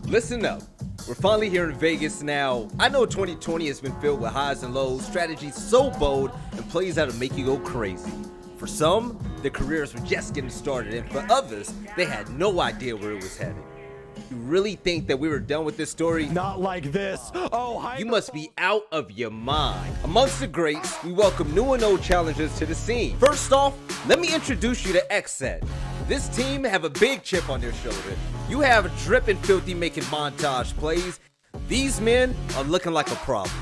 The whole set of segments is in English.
Listen up. We're finally here in Vegas now. I know 2020 has been filled with highs and lows, strategies so bold, and plays that'll make you go crazy. For some, their careers were just getting started, and for others, they had no idea where it was headed. You really think that we were done with this story? Not like this. Oh, you must be out of your mind. Amongst the greats, we welcome new and old challengers to the scene. First off, let me introduce you to XSET. This team have a big chip on their shoulder. You have Drip and Filthy making montage plays. These men are looking like a problem.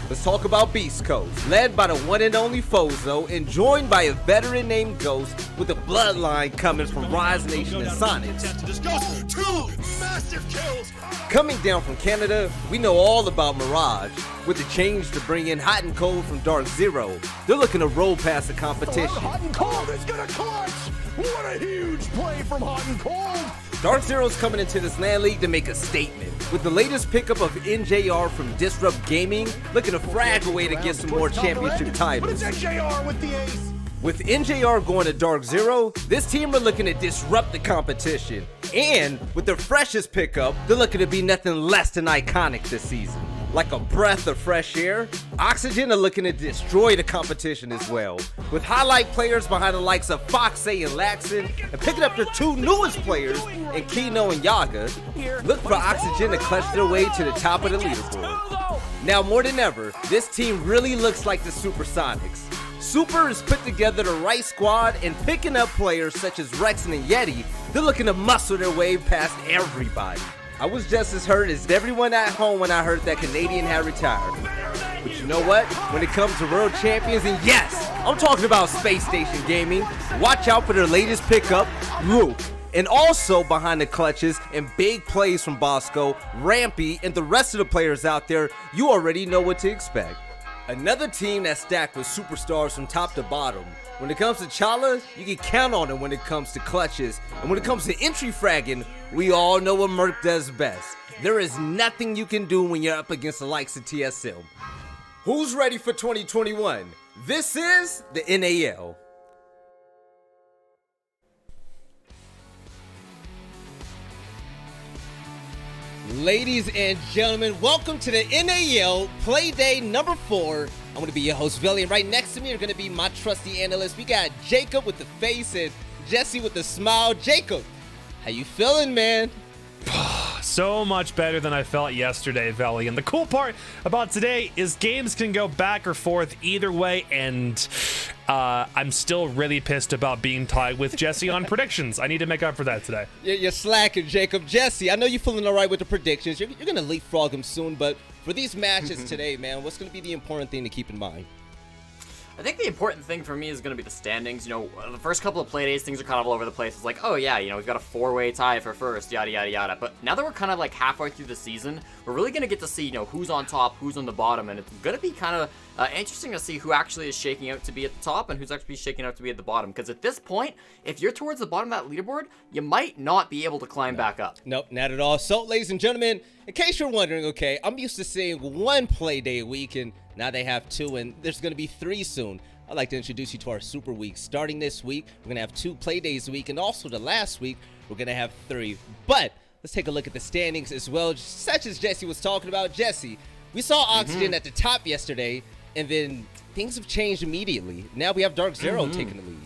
Let's talk about Beast Coast, led by the one and only Fozo and joined by a veteran named Ghost with a bloodline coming from Rise Nation and Sonics. Coming down from Canada, we know all about Mirage, with the change to bring in Hot and Cold from Dark Zero. They're looking to roll past the competition. Hot and Cold is gonna clutch! What a huge play from Hot and Cold! Dark Zero's coming into this LAN League to make a statement. With the latest pickup of NJR from Disrupt Gaming, looking to frag away to get some more championship titles. But it's NJR with the ace! With NJR going to Dark Zero, this team are looking to disrupt the competition. And with their freshest pickup, they're looking to be nothing less than iconic this season. Like a breath of fresh air, Oxygen are looking to destroy the competition as well. With highlight players behind the likes of Foxay and Laxon, and picking up their two newest players in Kino and Yaga, look for Oxygen to clutch their way to the top of the leaderboard. Now more than ever, this team really looks like the Supersonics. Super has put together the right squad, and picking up players such as Rexon and Yeti, they're looking to muscle their way past everybody. I was just as hurt as everyone at home when I heard that Canadian had retired. But you know what? When it comes to world champions, and yes, I'm talking about Space Station Gaming, watch out for their latest pickup, Rook. And also behind the clutches and big plays from Bosco, Rampy, and the rest of the players out there, you already know what to expect. Another team that's stacked with superstars from top to bottom. When it comes to Chala, you can count on him when it comes to clutches. And when it comes to entry fragging, we all know what Merc does best. There is nothing you can do when you're up against the likes of TSM. Who's ready for 2021? This is the NAL. Ladies and gentlemen, welcome to the NAL Playday number 4. I'm going to be your host, Veli, and right next to me are going to be my trusty analysts. We got Jacob with the face and Jesse with the smile. Jacob, how you feeling, man? So much better than I felt yesterday, Veli. And the cool part about today is games can go back or forth either way, and I'm still really pissed about being tied with Jesse on predictions. I need to make up for that today. You're slacking, Jacob. Jesse, I know you're feeling all right with the predictions. You're going to leapfrog them soon, but for these matches today, man, what's going to be the important thing to keep in mind? I think the important thing for me is going to be the standings. You know, the first couple of Playdays, things are kind of all over the place. It's like, oh yeah, you know, we've got a 4-way tie for first, yada, yada, yada. But now that we're kind of like halfway through the season, we're really going to get to see, you know, who's on top, who's on the bottom. And it's going to be kind of interesting to see who actually is shaking out to be at the top and who's actually shaking out to be at the bottom. Because at this point, if you're towards the bottom of that leaderboard, you might not be able to climb back up. Nope, not at all. So, ladies and gentlemen, in case you're wondering, okay, I'm used to seeing one Playday a week, and now they have 2, and there's going to be 3 soon. I'd like to introduce you to our Super Week. Starting this week, we're going to have 2 Playdays a week, and also the last week, we're going to have 3. But let's take a look at the standings as well, such as Jesse was talking about. Jesse, we saw Oxygen at the top yesterday, and then things have changed immediately. Now we have Dark Zero taking the lead.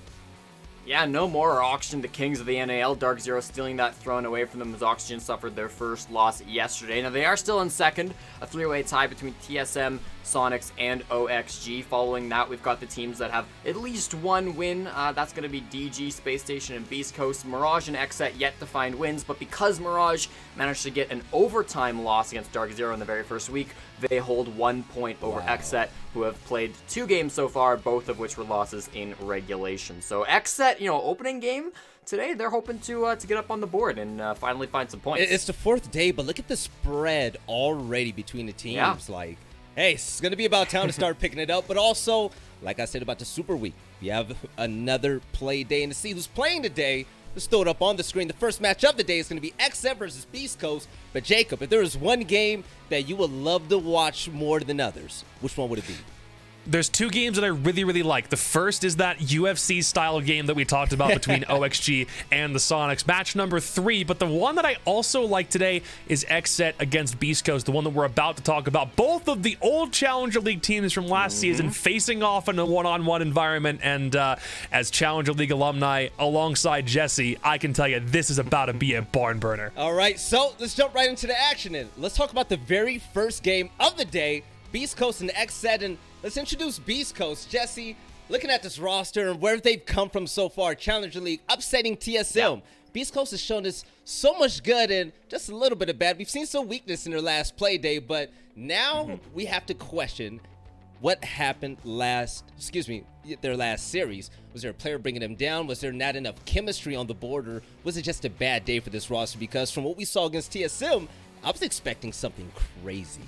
Yeah, no more Oxygen, the kings of the NAL. Dark Zero stealing that throne away from them as Oxygen suffered their first loss yesterday. Now, they are still in second, a 3-way tie between TSM, Sonics, and OXG. Following that, we've got the teams that have at least 1 win. That's going to be DG, Space Station, and Beast Coast. Mirage and XSET yet to find wins, but because Mirage managed to get an overtime loss against Dark Zero in the very first week, they hold 1 point over XSET, who have played 2 games so far, both of which were losses in regulation. So XSET, you know, opening game today, they're hoping to get up on the board and finally find some points. It's the 4th day, but look at the spread already between the teams. Yeah. Like, hey, it's going to be about time to start picking it up. But also, like I said about the Super Week, we have another play day. And to see who's playing today, let's throw it up on the screen. The first match of the day is going to be XSET versus Beast Coast. But Jacob, if there is one game that you would love to watch more than others, which one would it be? there's two games that I really, really like. The first is that UFC style game that we talked about between OXG and the Sonics, match number 3. But the one that I also like today is XSET against Beast Coast, the one that we're about to talk about. Both of the old Challenger League teams from last season facing off in a one-on-one environment. And as Challenger League alumni alongside Jesse, I can tell you this is about to be a barn burner. All right, so let's jump right into the action and let's talk about the very first game of the day, Beast Coast and XSET, and let's introduce Beast Coast. Jesse, looking at this roster and where they've come from so far, Challenger League upsetting TSM. Beast Coast has shown us so much good and just a little bit of bad. We've seen some weakness in their last play day, but now we have to question what happened their last series. Was there a player bringing them down? Was there not enough chemistry on the board, or was it just a bad day for this roster? Because from what we saw against TSM, I was expecting something crazy.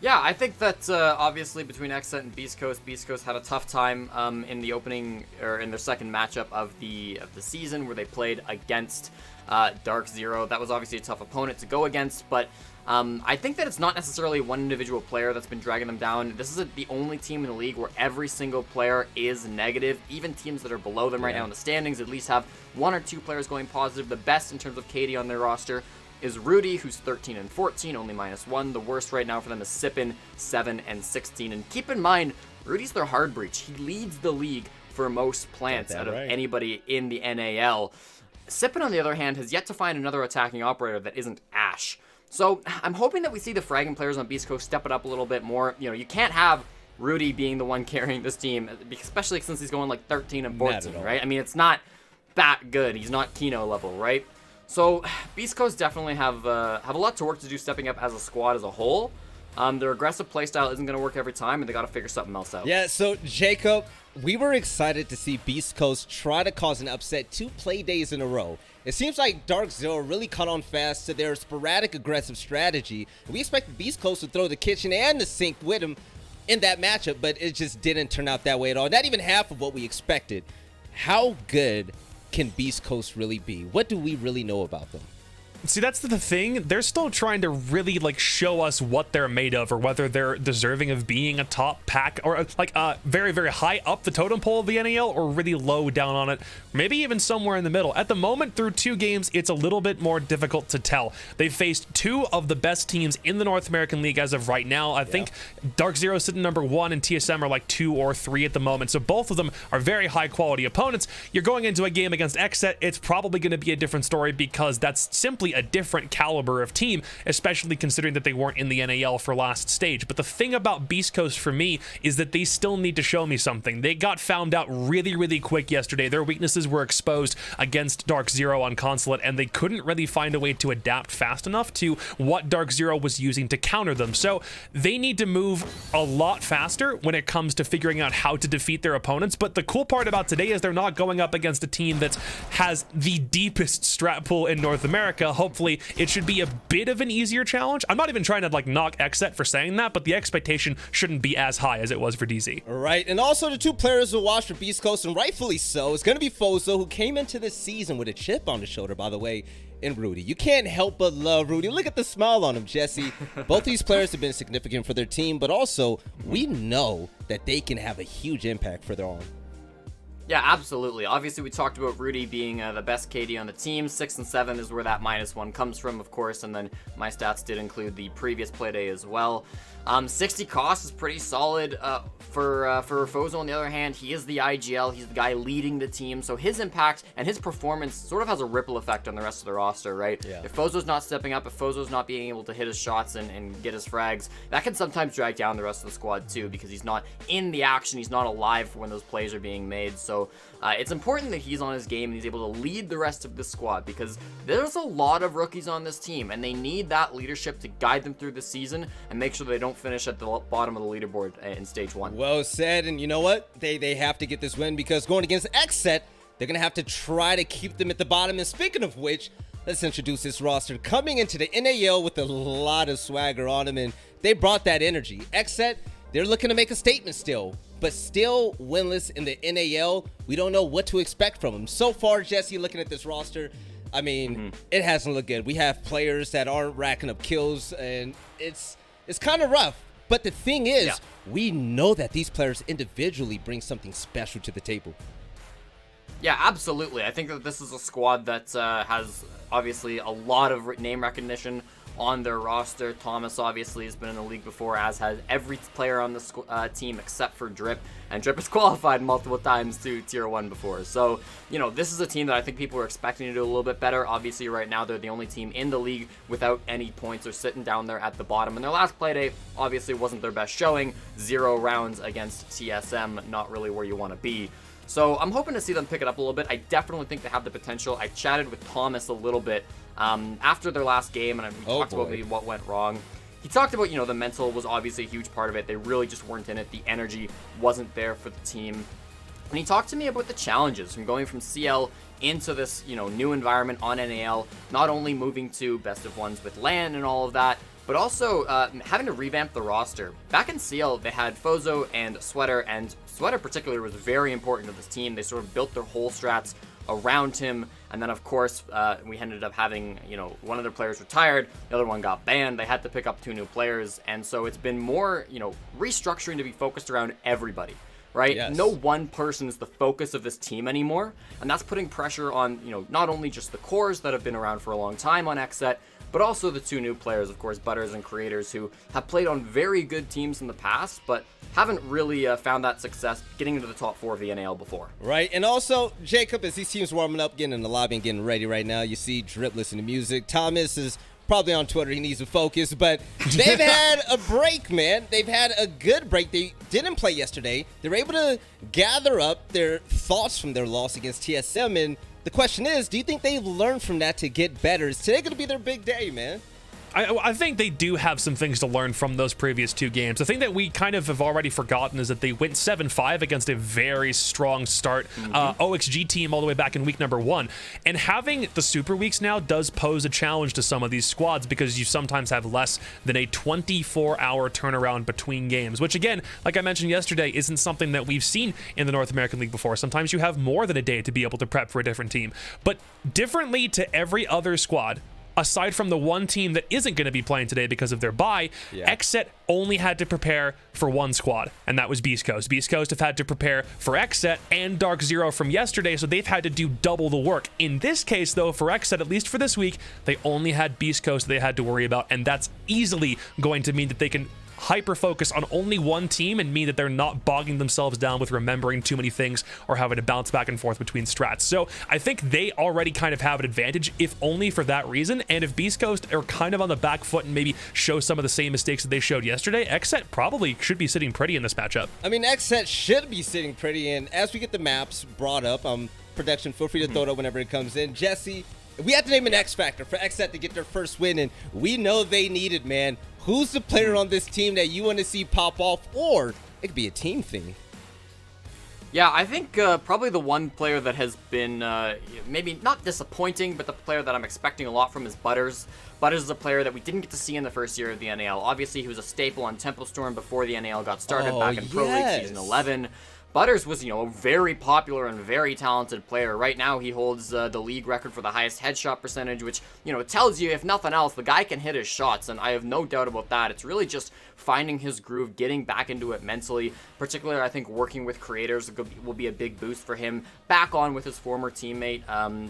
Yeah, I think that obviously between XSET and Beast Coast had a tough time in the opening or in their second matchup of the season where they played against Dark Zero. That was obviously a tough opponent to go against, but I think that it's not necessarily one individual player that's been dragging them down. This is the only team in the league where every single player is negative. Even teams that are below them right now in the standings at least have 1 or 2 players going positive. The best in terms of KD on their roster is Rudy, who's 13 and 14, only -1. The worst right now for them is Sippin, 7 and 16. And keep in mind, Rudy's their hard breach. He leads the league for most plants out of anybody in the NAL. Sippin, on the other hand, has yet to find another attacking operator that isn't Ash. So I'm hoping that we see the fragging players on Beast Coast step it up a little bit more. You know, you can't have Rudy being the one carrying this team, especially since he's going like 13 and 14, right? I mean, it's not that good. He's not Kino level, right? So Beast Coast definitely have a lot to work to do stepping up as a squad as a whole. Their aggressive playstyle isn't going to work every time, and they got to figure something else out. Yeah, so Jacob, we were excited to see Beast Coast try to cause an upset 2 play days in a row. It seems like Dark Zero really caught on fast to their sporadic aggressive strategy. We expected Beast Coast to throw the kitchen and the sink with him in that matchup, but it just didn't turn out that way at all. Not even half of what we expected. How good can Beast Coast really be? What do we really know about them? See, that's the thing. They're still trying to really show us what they're made of, or whether they're deserving of being a top pack, or very, very high up the totem pole of the NAL, or really low down on it, maybe even somewhere in the middle. At the moment, through 2 games, it's a little bit more difficult to tell. They've faced 2 of the best teams in the North American League as of right now. I think Dark Zero sitting number 1 and TSM are 2 or 3 at the moment. So both of them are very high quality opponents. You're going into a game against XSET, it's probably going to be a different story, because that's simply a different caliber of team, especially considering that they weren't in the NAL for last stage. But the thing about Beast Coast for me is that they still need to show me something. They got found out really, really quick yesterday. Their weaknesses were exposed against Dark Zero on Consulate, and they couldn't really find a way to adapt fast enough to what Dark Zero was using to counter them. So they need to move a lot faster when it comes to figuring out how to defeat their opponents. But the cool part about today is they're not going up against a team that has the deepest strat pool in North America. Hopefully it should be a bit of an easier challenge. I'm not even trying to knock XSET for saying that, but the expectation shouldn't be as high as it was for DZ. All right, and also the 2 players who watched for Beast Coast, and rightfully so, is going to be Fozo, who came into this season with a chip on his shoulder, by the way, and Rudy. You can't help but love Rudy. Look at the smile on him, Jesse. Both these players have been significant for their team, but also we know that they can have a huge impact for their own. Yeah, absolutely. Obviously, we talked about Rudy being the best KD on the team. 6 and 7 is where that -1 comes from, of course, and then my stats did include the previous Playday as well. 60 cost is pretty solid for Fozo. On the other hand, he is the IGL. He's the guy leading the team, so his impact and his performance sort of has a ripple effect on the rest of the roster, right? Yeah. If Fozo's not stepping up, if Fozo's not being able to hit his shots and get his frags, that can sometimes drag down the rest of the squad too, because he's not in the action, he's not alive for when those plays are being made. So it's important that he's on his game and he's able to lead the rest of the squad, because there's a lot of rookies on this team, and they need that leadership to guide them through the season and make sure they don't finish at the bottom of the leaderboard in stage 1. Well said, and you know what? They have to get this win, because going against XSET, they're going to have to try to keep them at the bottom. And speaking of which, let's introduce this roster coming into the NAL with a lot of swagger on them, and they brought that energy. XSET, they're looking to make a statement still, but still winless in the NAL. We don't know what to expect from them. So far, Jesse, looking at this roster, I mean, it hasn't looked good. We have players that aren't racking up kills, and it's kind of rough. But the thing is, Yeah. we know that these players individually bring something special to the table. Yeah, absolutely. I think that this is a squad that has obviously a lot of name recognition on their roster. Thomas obviously has been in the league before, as has every player on the team except for Drip. And Drip has qualified multiple times to Tier 1 before. So, this is a team that I think people are expecting to do a little bit better. Obviously, right now, they're the only team in the league without any points or sitting down there at the bottom. And their last Playday obviously wasn't their best showing. 0 rounds against TSM, not really where you want to be. So I'm hoping to see them pick it up a little bit. I definitely think they have the potential. I chatted with Thomas a little bit after their last game, and we talked about maybe what went wrong. He talked about, the mental was obviously a huge part of it. They really just weren't in it. The energy wasn't there for the team. And he talked to me about the challenges from going from CL into this, new environment on NAL, not only moving to best of ones with LAN and all of that, but also having to revamp the roster. Back in CL, they had Fozo and Sweater, and Sweater particularly was very important to this team. They sort of built their whole strats around him, and then of course we ended up having one of their players retired, the other one got banned. They had to pick up 2 new players, and so it's been more restructuring to be focused around everybody. Right? Yes. No one person is the focus of this team anymore, and that's putting pressure on not only just the cores that have been around for a long time on XSET, but also the 2 new players, of course, Butters and Creators, who have played on very good teams in the past, but haven't really found that success getting into the top 4 of the NAL before. Right, and also, Jacob, as these teams warming up, getting in the lobby and getting ready right now, you see Drip listening to music. Thomas is probably on Twitter. He needs to focus, but they've had a break, man. They've had a good break. They didn't play yesterday. They were able to gather up their thoughts from their loss against TSM, and the question is, do you think they've learned from that to get better? Is today going to be their big day, man? I think they do have some things to learn from those previous 2 games. The thing that we kind of have already forgotten is that they went 7-5 against a very strong start OXG team all the way back in week number 1. And having the super weeks now does pose a challenge to some of these squads because you sometimes have less than a 24-hour turnaround between games, which again, like I mentioned yesterday, isn't something that we've seen in the North American League before. Sometimes you have more than a day to be able to prep for a different team. But differently to every other squad, aside from the one team that isn't going to be playing today because of their bye, XSET only had to prepare for one squad, and that was Beast Coast. Beast Coast have had to prepare for XSET and Dark Zero from yesterday, so they've had to do double the work. In this case, though, for XSET, at least for this week, they only had Beast Coast they had to worry about, and that's easily going to mean that they can hyper-focus on only one team and mean that they're not bogging themselves down with remembering too many things or having to bounce back and forth between strats. So I think they already kind of have an advantage, if only for that reason. And if Beast Coast are kind of on the back foot and maybe show some of the same mistakes that they showed yesterday, XSET probably should be sitting pretty in this matchup. I mean, XSET should be sitting pretty, and as we get the maps brought up, production, feel free to throw it up whenever it comes in. Jesse, we have to name an X factor for XSET to get their first win, and we know they need it, man. Who's the player on this team that you want to see pop off, or it could be a team thing? Yeah, I think probably the one player that has been maybe not disappointing, but the player that I'm expecting a lot from is Butters. Butters is a player that we didn't get to see in the first year of the NAL. Obviously, he was a staple on Temple Storm before the NAL got started back in Pro League Season 11. Butters was, a very popular and very talented player. Right now, he holds the league record for the highest headshot percentage, which, tells you, if nothing else, the guy can hit his shots, and I have no doubt about that. It's really just finding his groove, getting back into it mentally. Particularly, I think working with creators will be a big boost for him, back on with his former teammate,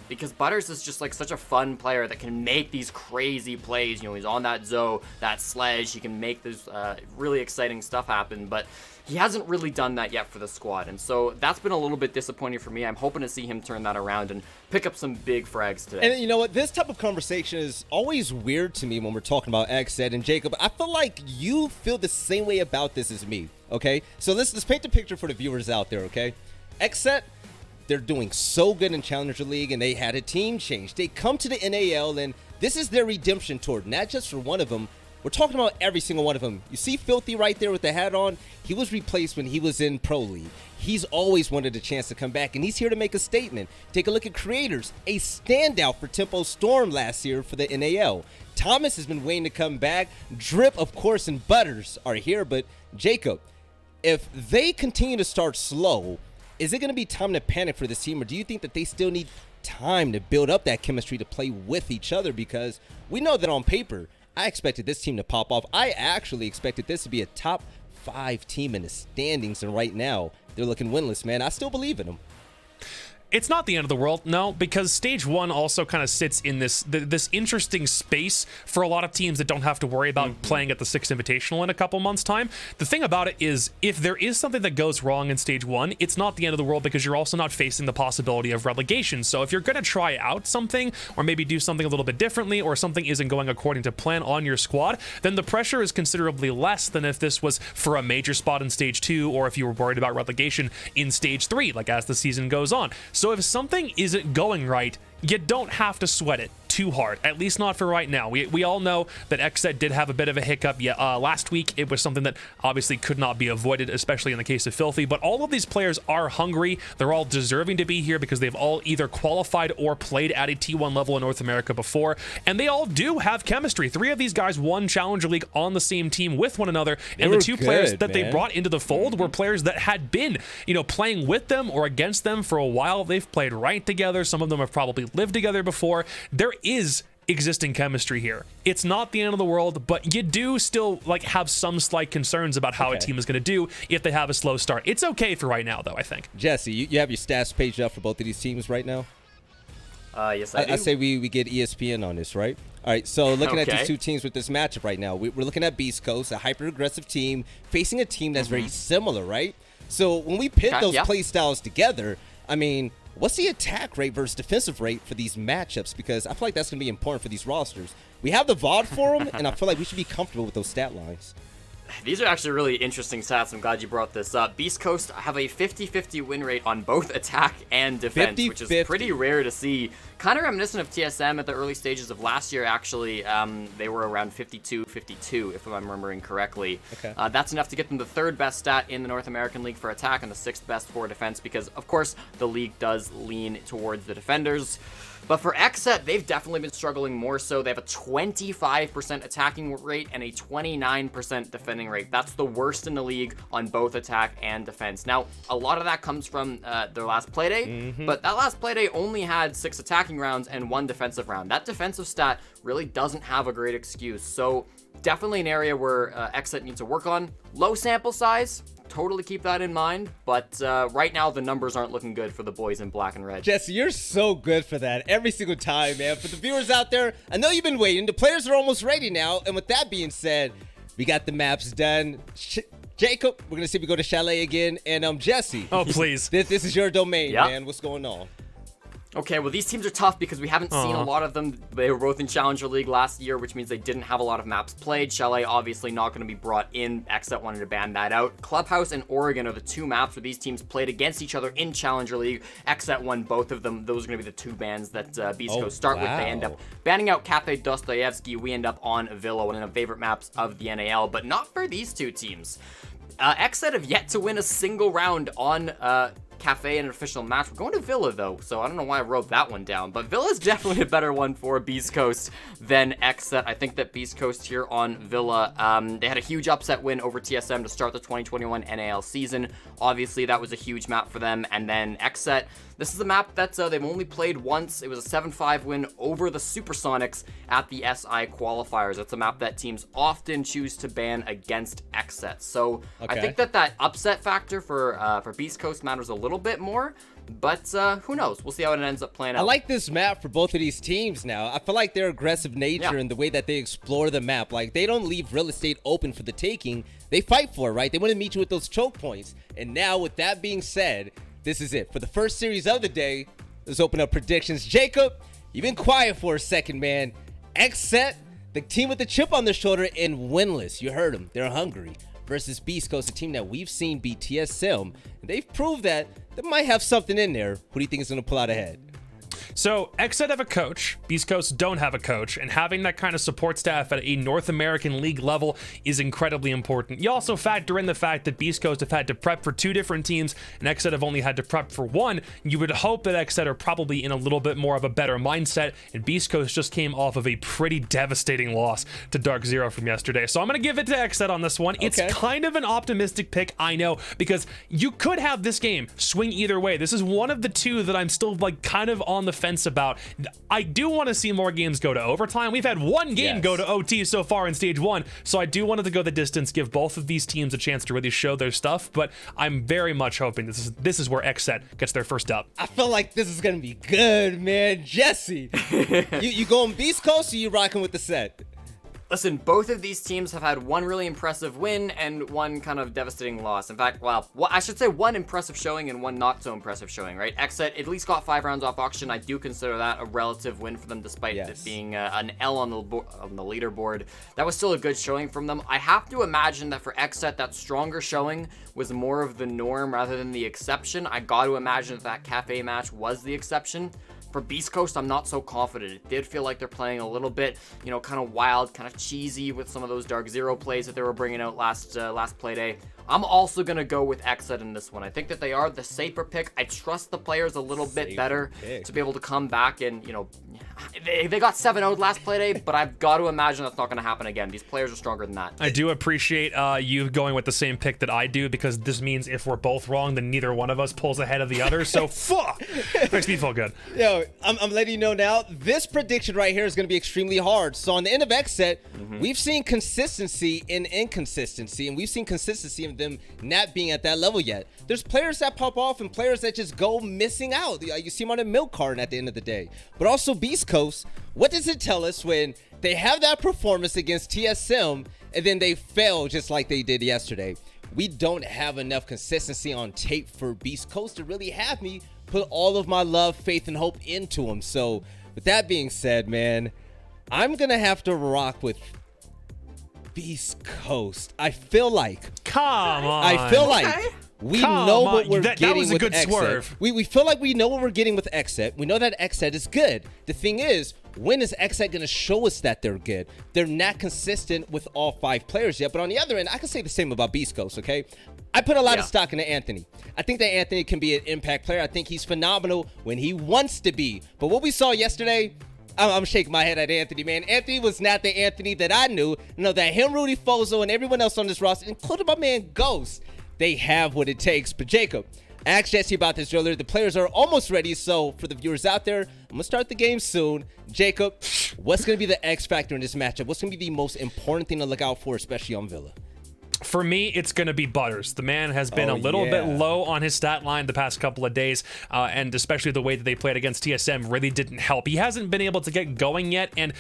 because Butters is just like such a fun player that can make these crazy plays. He's on that Zoe, that sledge, he can make this really exciting stuff happen, but he hasn't really done that yet for the squad, and so that's been a little bit disappointing for me. I'm hoping to see him turn that around and pick up some big frags today. And you know what? This type of conversation is always weird to me when we're talking about XSET. And Jacob, I feel like you feel the same way about this as me, okay? So let's paint the picture for the viewers out there, okay? XSET, they're doing so good in Challenger League, and they had a team change. They come to the NAL, and this is their redemption tour, not just for one of them. We're talking about every single one of them. You see Filthy right there with the hat on? He was replaced when he was in Pro League. He's always wanted a chance to come back, and he's here to make a statement. Take a look at Creators, a standout for Tempo Storm last year for the NAL. Thomas has been waiting to come back. Drip, of course, and Butters are here, but Jacob, if they continue to start slow, is it going to be time to panic for this team, or do you think that they still need time to build up that chemistry to play with each other? Because we know that on paper, I expected this team to pop off. I actually expected this to be a top 5 team in the standings, and right now they're looking winless, man. I still believe in them. It's not the end of the world, no, because stage 1 also kind of sits in this interesting space for a lot of teams that don't have to worry about playing at the 6th Invitational in a couple months' time. The thing about it is, if there is something that goes wrong in stage 1, it's not the end of the world because you're also not facing the possibility of relegation. So if you're going to try out something, or maybe do something a little bit differently, or something isn't going according to plan on your squad, then the pressure is considerably less than if this was for a major spot in stage 2, or if you were worried about relegation in stage 3, like as the season goes on. So if something isn't going right, you don't have to sweat it too hard, at least not for right now. We all know that XSET did have a bit of a hiccup last week. It was something that obviously could not be avoided, especially in the case of Filthy, but all of these players are hungry. They're all deserving to be here because they've all either qualified or played at a T1 level in North America before, and they all do have chemistry. 3 of these guys won Challenger League on the same team with one another, and the 2 players that they brought into the fold were players that had been, playing with them or against them for a while. They've played right together. Some of them have probably lived together before. There is existing chemistry here. It's not the end of the world, but you do still have some slight concerns about how a team is going to do if they have a slow start. It's okay for right now, though, I think. Jesse, you have your stats page up for both of these teams right now? Yes, I do. I say we get ESPN on this, right? All right, so looking at these 2 teams with this matchup right now, we're looking at Beast Coast, a hyper-aggressive team, facing a team that's very similar, right? So when we pit those play styles together, I mean, what's the attack rate versus defensive rate for these matchups? Because I feel like that's going to be important for these rosters. We have the VOD for them, and I feel like we should be comfortable with those stat lines. These are actually really interesting stats. I'm glad you brought this up. Beast Coast have a 50-50 win rate on both attack and defense, 50-50. Which is pretty rare to see. Kind of reminiscent of TSM at the early stages of last year, actually. They were around 52-52, if I'm remembering correctly. Okay. That's enough to get them the 3rd best stat in the North American League for attack and the 6th best for defense because, of course, the league does lean towards the defenders. But for XSET, they've definitely been struggling more so. They have a 25% attacking rate and a 29% defending rate. That's the worst in the league on both attack and defense. Now, a lot of that comes from their last Playday, but that last Playday only had 6 attacking rounds and 1 defensive round. That defensive stat really doesn't have a great excuse. So definitely an area where XSET needs to work on. Low sample size. Totally keep that in mind, but right now the numbers aren't looking good for the boys in black and red. Jesse, you're so good for that every single time, man. For the viewers out there, I know you've been waiting. The players are almost ready now, and with that being said, we got the maps done. Jacob, we're going to see if we go to Chalet again, and Jesse. Oh, please. This is your domain, man. What's going on? Okay, well, these teams are tough because we haven't seen a lot of them. They were both in Challenger League last year, which means they didn't have a lot of maps played. Chalet obviously not going to be brought in. XSET wanted to ban that out. Clubhouse and Oregon are the 2 maps where these teams played against each other in Challenger League. XSET won both of them. Those are going to be the 2 bans that Beast Coast start with. They end up banning out Cafe Dostoyevsky. We end up on Villa, one of the favorite maps of the NAL, but not for these 2 teams. XSET have yet to win a single round on Cafe in an official match. We're going to Villa, though, so I don't know why I wrote that one down, but Villa's definitely a better one for Beast Coast than XSET. I think that Beast Coast here on Villa, they had a huge upset win over TSM to start the 2021 NAL season. Obviously, that was a huge map for them, and then XSET, this is a map that they've only played once. It was a 7-5 win over the Supersonics at the SI qualifiers. It's a map that teams often choose to ban against XSET. So I think that upset factor for Beast Coast matters a little bit more, but who knows? We'll see how it ends up playing out. I like this map for both of these teams now. I feel like their aggressive nature and the way that they explore the map, like they don't leave real estate open for the taking. They fight for it, right? They want to meet you with those choke points. And now with that being said, this is it. For the first series of the day, let's open up predictions. Jacob, you've been quiet for a second, man. XSET, the team with the chip on their shoulder and winless. You heard them. They're hungry. Versus Beast Coast, a team that we've seen beat TSM. And they've proved that they might have something in there. Who do you think is going to pull out ahead? So XSET have a coach, Beast Coast don't have a coach, and having that kind of support staff at a North American League level is incredibly important. You also factor in the fact that Beast Coast have had to prep for 2 different teams, and XSET have only had to prep for 1. You would hope that XSET are probably in a little bit more of a better mindset, and Beast Coast just came off of a pretty devastating loss to Dark Zero from yesterday. So I'm going to give it to XSET on this one. Okay. It's kind of an optimistic pick, I know, because you could have this game swing either way. This is one of the 2 that I'm still kind of on the fence about. I do want to see more games go to overtime. We've had one game go to OT so far in stage 1, so I do want it to go the distance, give both of these teams a chance to really show their stuff, but I'm very much hoping this is where XSET gets their first up. I feel like this is gonna be good, man. Jesse, you going Beast Coast or you rocking with the set? Listen, both of these teams have had one really impressive win and one kind of devastating loss. In fact, well, I should say one impressive showing and one not so impressive showing, right? XSET at least got 5 rounds off auction. I do consider that a relative win for them, despite it being an L on the leaderboard. That was still a good showing from them. I have to imagine that for XSET, that stronger showing was more of the norm rather than the exception. I got to imagine that cafe match was the exception. For Beast Coast, I'm not so confident. It did feel like they're playing a little bit, kind of wild, kind of cheesy with some of those Dark Zero plays that they were bringing out last Playday. I'm also going to go with XSET in this one. I think that they are the safer pick. I trust the players a little bit better to be able to come back and, they got 7-0 last Playday, but I've got to imagine that's not going to happen again. These players are stronger than that. I do appreciate you going with the same pick that I do, because this means if we're both wrong, then neither one of us pulls ahead of the other. So fuck, makes me feel good. Yo, I'm letting you know now, this prediction right here is going to be extremely hard. So on the end of XSET, we've seen consistency in inconsistency, and we've seen consistency in them not being at that level yet. There's players that pop off and players that just go missing out. You see them on a milk carton at the end of the day. But also Beast Coast, what does it tell us when they have that performance against TSM and then they fail just like they did yesterday? We don't have enough consistency on tape for Beast Coast to really have me put all of my love, faith, and hope into them. So with that being said, man, I'm going to have to rock with Beast Coast. I feel like. Come on. I feel like we know what we're getting that was a with good XSET. swerve. We feel like we know what we're getting with XSET. We know that XSET is good. The thing is, when is XSET going to show us that they're good? They're not consistent with all 5 players yet. But on the other end, I can say the same about Beast Coast, okay? I put a lot of stock into Anthony. I think that Anthony can be an impact player. I think he's phenomenal when he wants to be. But what we saw yesterday, I'm shaking my head at Anthony, man. Anthony was not the Anthony that I knew. That him, Rudy Fozo, and everyone else on this roster, including my man Ghost, they have what it takes. But Jacob, I asked Jesse about this earlier. The players are almost ready. So for the viewers out there, I'm going to start the game soon. Jacob, what's going to be the X factor in this matchup? What's going to be the most important thing to look out for, especially on Villa? For me, it's going to be Butters. The man has been a little bit low on his stat line the past couple of days, and especially the way that they played against TSM really didn't help. He hasn't been able to get going yet, and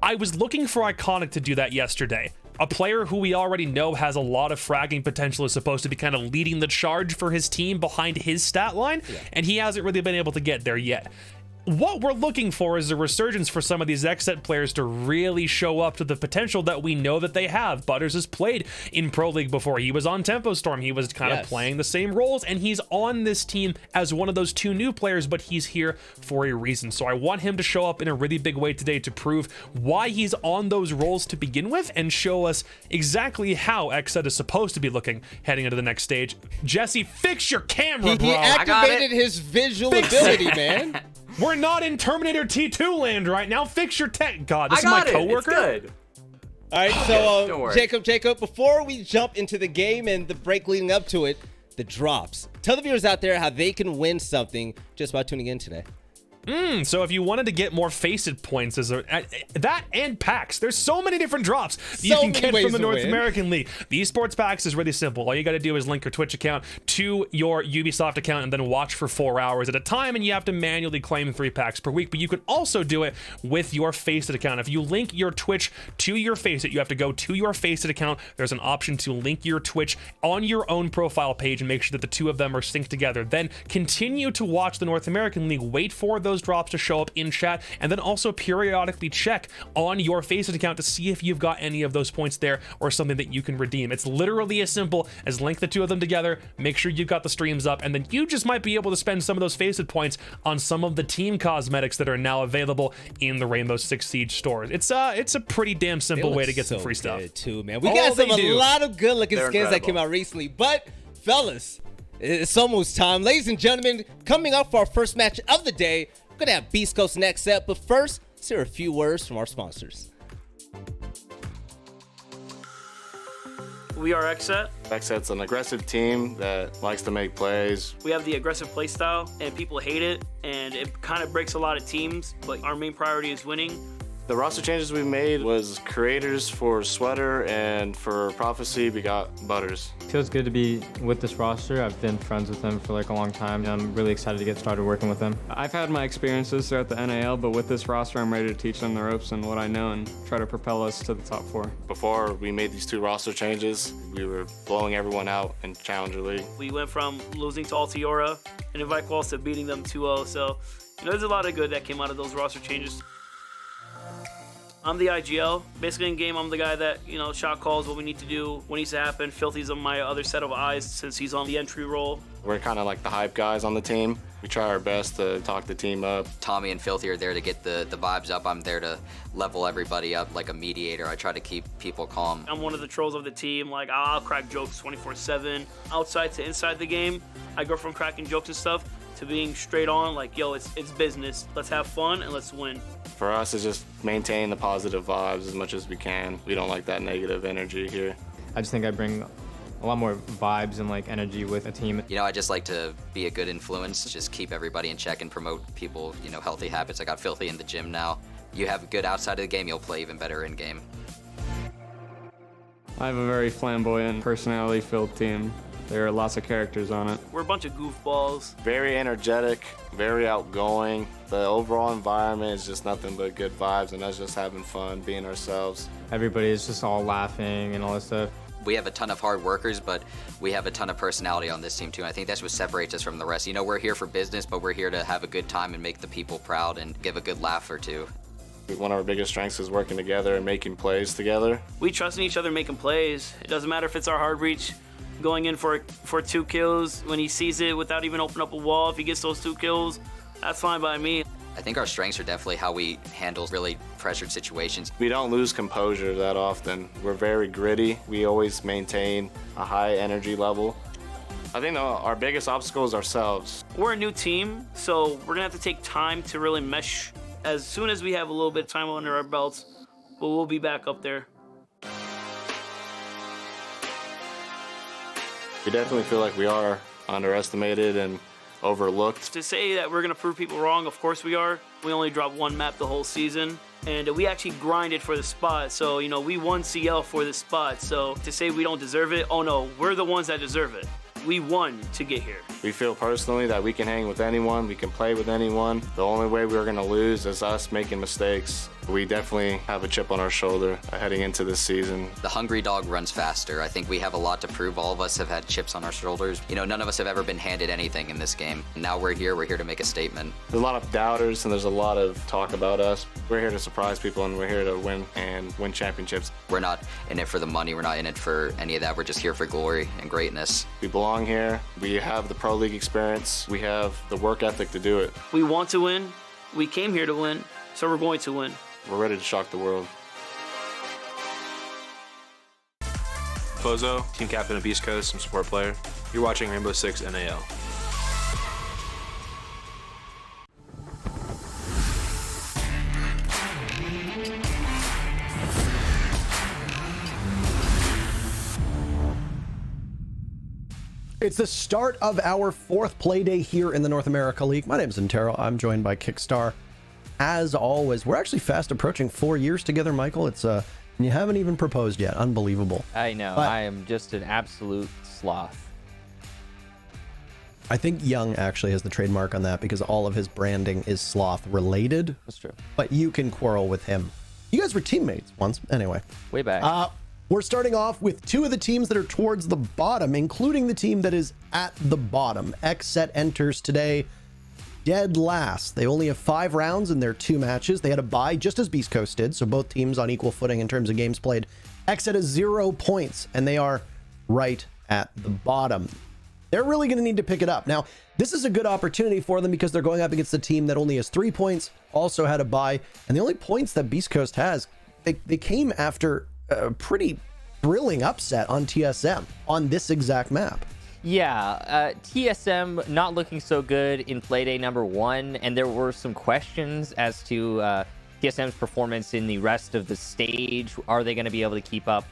I was looking for Iconic to do that yesterday. A player who we already know has a lot of fragging potential is supposed to be kind of leading the charge for his team behind his stat line, and he hasn't really been able to get there yet. What we're looking for is a resurgence for some of these XSET players to really show up to the potential that we know that they have. Butters has played in Pro League before. He was on Tempo Storm. He was kind of playing the same roles, and he's on this team as one of those 2 new players, but he's here for a reason. So I want him to show up in a really big way today to prove why he's on those roles to begin with and show us exactly how XSET is supposed to be looking heading into the next stage. Jesse, fix your camera, bro. He activated his visual ability, man. We're not in Terminator T2 land right now. Fix your tech. God, this is my coworker. It's good. All right, so Jacob, before we jump into the game and the break leading up to it, the drops. Tell the viewers out there how they can win something just by tuning in today. So if you wanted to get more Faceit points as that and packs, there's so many different drops that you can get from the North American League. The esports packs is really simple. All you got to do is link your Twitch account to your Ubisoft account and then watch for 4 hours at a time, and you have to manually claim 3 packs per week. But you can also do it with your Faceit account. If you link your Twitch to your Faceit, you have to go to your Faceit account. There's an option to link your Twitch on your own profile page and make sure that the 2 of them are synced together. Then continue to watch the North American League. Wait for those drops to show up in chat, and then also periodically check on your Faceit account to see if you've got any of those points there or something that you can redeem. It's literally as simple as link the 2 of them together, make sure you've got the streams up, and then you just might be able to spend some of those Faceit points on some of the team cosmetics that are now available in the Rainbow Six Siege stores. It's a pretty damn simple way to get some free stuff too, man. We got a lot of good looking skins that came out recently, but fellas, it's almost time. Ladies and gentlemen, coming up for our first match of the day, we're gonna have Beast Coast next set, but first, let's hear a few words from our sponsors. We are XSET. XSET's an aggressive team that likes to make plays. We have the aggressive play style, and people hate it, and it kind of breaks a lot of teams, but our main priority is winning. The roster changes we made was creators for Sweater, and for Prophecy we got Butters. Feels good to be with this roster. I've been friends with them for like a long time. I'm really excited to get started working with them. I've had my experiences throughout the NAL, but with this roster I'm ready to teach them the ropes and what I know and try to propel us to the top 4. Before we made these 2 roster changes, we were blowing everyone out in Challenger League. We went from losing to Altiora and Invite Quals to beating them 2-0, so there's a lot of good that came out of those roster changes. I'm the IGL. Basically in game, I'm the guy that, shot calls what we need to do, what needs to happen. Filthy's on my other set of eyes since he's on the entry role. We're kind of like the hype guys on the team. We try our best to talk the team up. Tommy and Filthy are there to get the vibes up. I'm there to level everybody up like a mediator. I try to keep people calm. I'm one of the trolls of the team. Like, I'll crack jokes 24/7. Outside to inside the game, I go from cracking jokes and stuff to being straight on, like, yo, it's business. Let's have fun and let's win. For us, it's just maintain the positive vibes as much as we can. We don't like that negative energy here. I just think I bring a lot more vibes and like energy with a team. I just like to be a good influence, just keep everybody in check and promote people, healthy habits. I got Filthy in the gym now. You have good outside of the game, you'll play even better in game. I have a very flamboyant, personality-filled team. There are lots of characters on it. We're a bunch of goofballs. Very energetic, very outgoing. The overall environment is just nothing but good vibes and us just having fun, being ourselves. Everybody is just all laughing and all this stuff. We have a ton of hard workers, but we have a ton of personality on this team too. I think that's what separates us from the rest. We're here for business, but we're here to have a good time and make the people proud and give a good laugh or two. One of our biggest strengths is working together and making plays together. We trust in each other making plays. It doesn't matter if it's our hard reach going in for 2 kills. When he sees it without even opening up a wall, if he gets those 2 kills, that's fine by me. I think our strengths are definitely how we handle really pressured situations. We don't lose composure that often. We're very gritty. We always maintain a high energy level. I think our biggest obstacle is ourselves. We're a new team, so we're gonna have to take time to really mesh. As soon as we have a little bit of time under our belts, we'll be back up there. We definitely feel like we are underestimated and overlooked. To say that we're gonna prove people wrong, of course we are. We only dropped 1 map the whole season, and we actually grinded for the spot. So, we won CL for the spot. So to say we don't deserve it, oh no, we're the ones that deserve it. We won to get here. We feel personally that we can hang with anyone, we can play with anyone. The only way we're gonna lose is us making mistakes. We definitely have a chip on our shoulder heading into this season. The hungry dog runs faster. I think we have a lot to prove. All of us have had chips on our shoulders. None of us have ever been handed anything in this game. Now we're here to make a statement. There's a lot of doubters and there's a lot of talk about us. We're here to surprise people and we're here to win and win championships. We're not in it for the money. We're not in it for any of that. We're just here for glory and greatness. We belong here. We have the pro league experience. We have the work ethic to do it. We want to win. We came here to win, so we're going to win. We're ready to shock the world. Bozo, team captain of Beast Coast, and support player. You're watching Rainbow Six NAL. It's the start of our 4th Playday here in the North America League. My name is Antero. I'm joined by Kickstar. As always, we're actually fast approaching 4 years together, Michael. It's and you haven't even proposed yet. Unbelievable. I know. But I am just an absolute sloth. I think Young actually has the trademark on that because all of his branding is sloth related. That's true. But you can quarrel with him. You guys were teammates once. Anyway. Way back. We're starting off with 2 of the teams that are towards the bottom, including the team that is at the bottom. XSET enters today dead last. They only have 5 rounds in their 2 matches. They had a bye just as Beast Coast did, so both teams on equal footing in terms of games played. XSET has 0 points, and they are right at the bottom. They're really going to need to pick it up. Now, this is a good opportunity for them because they're going up against a team that only has 3 points, also had a bye, and the only points that Beast Coast has, they came after a pretty thrilling upset on TSM on this exact map. Yeah, TSM not looking so good in Playday number 1, and there were some questions as to TSM's performance in the rest of the stage. Are they going to be able to keep up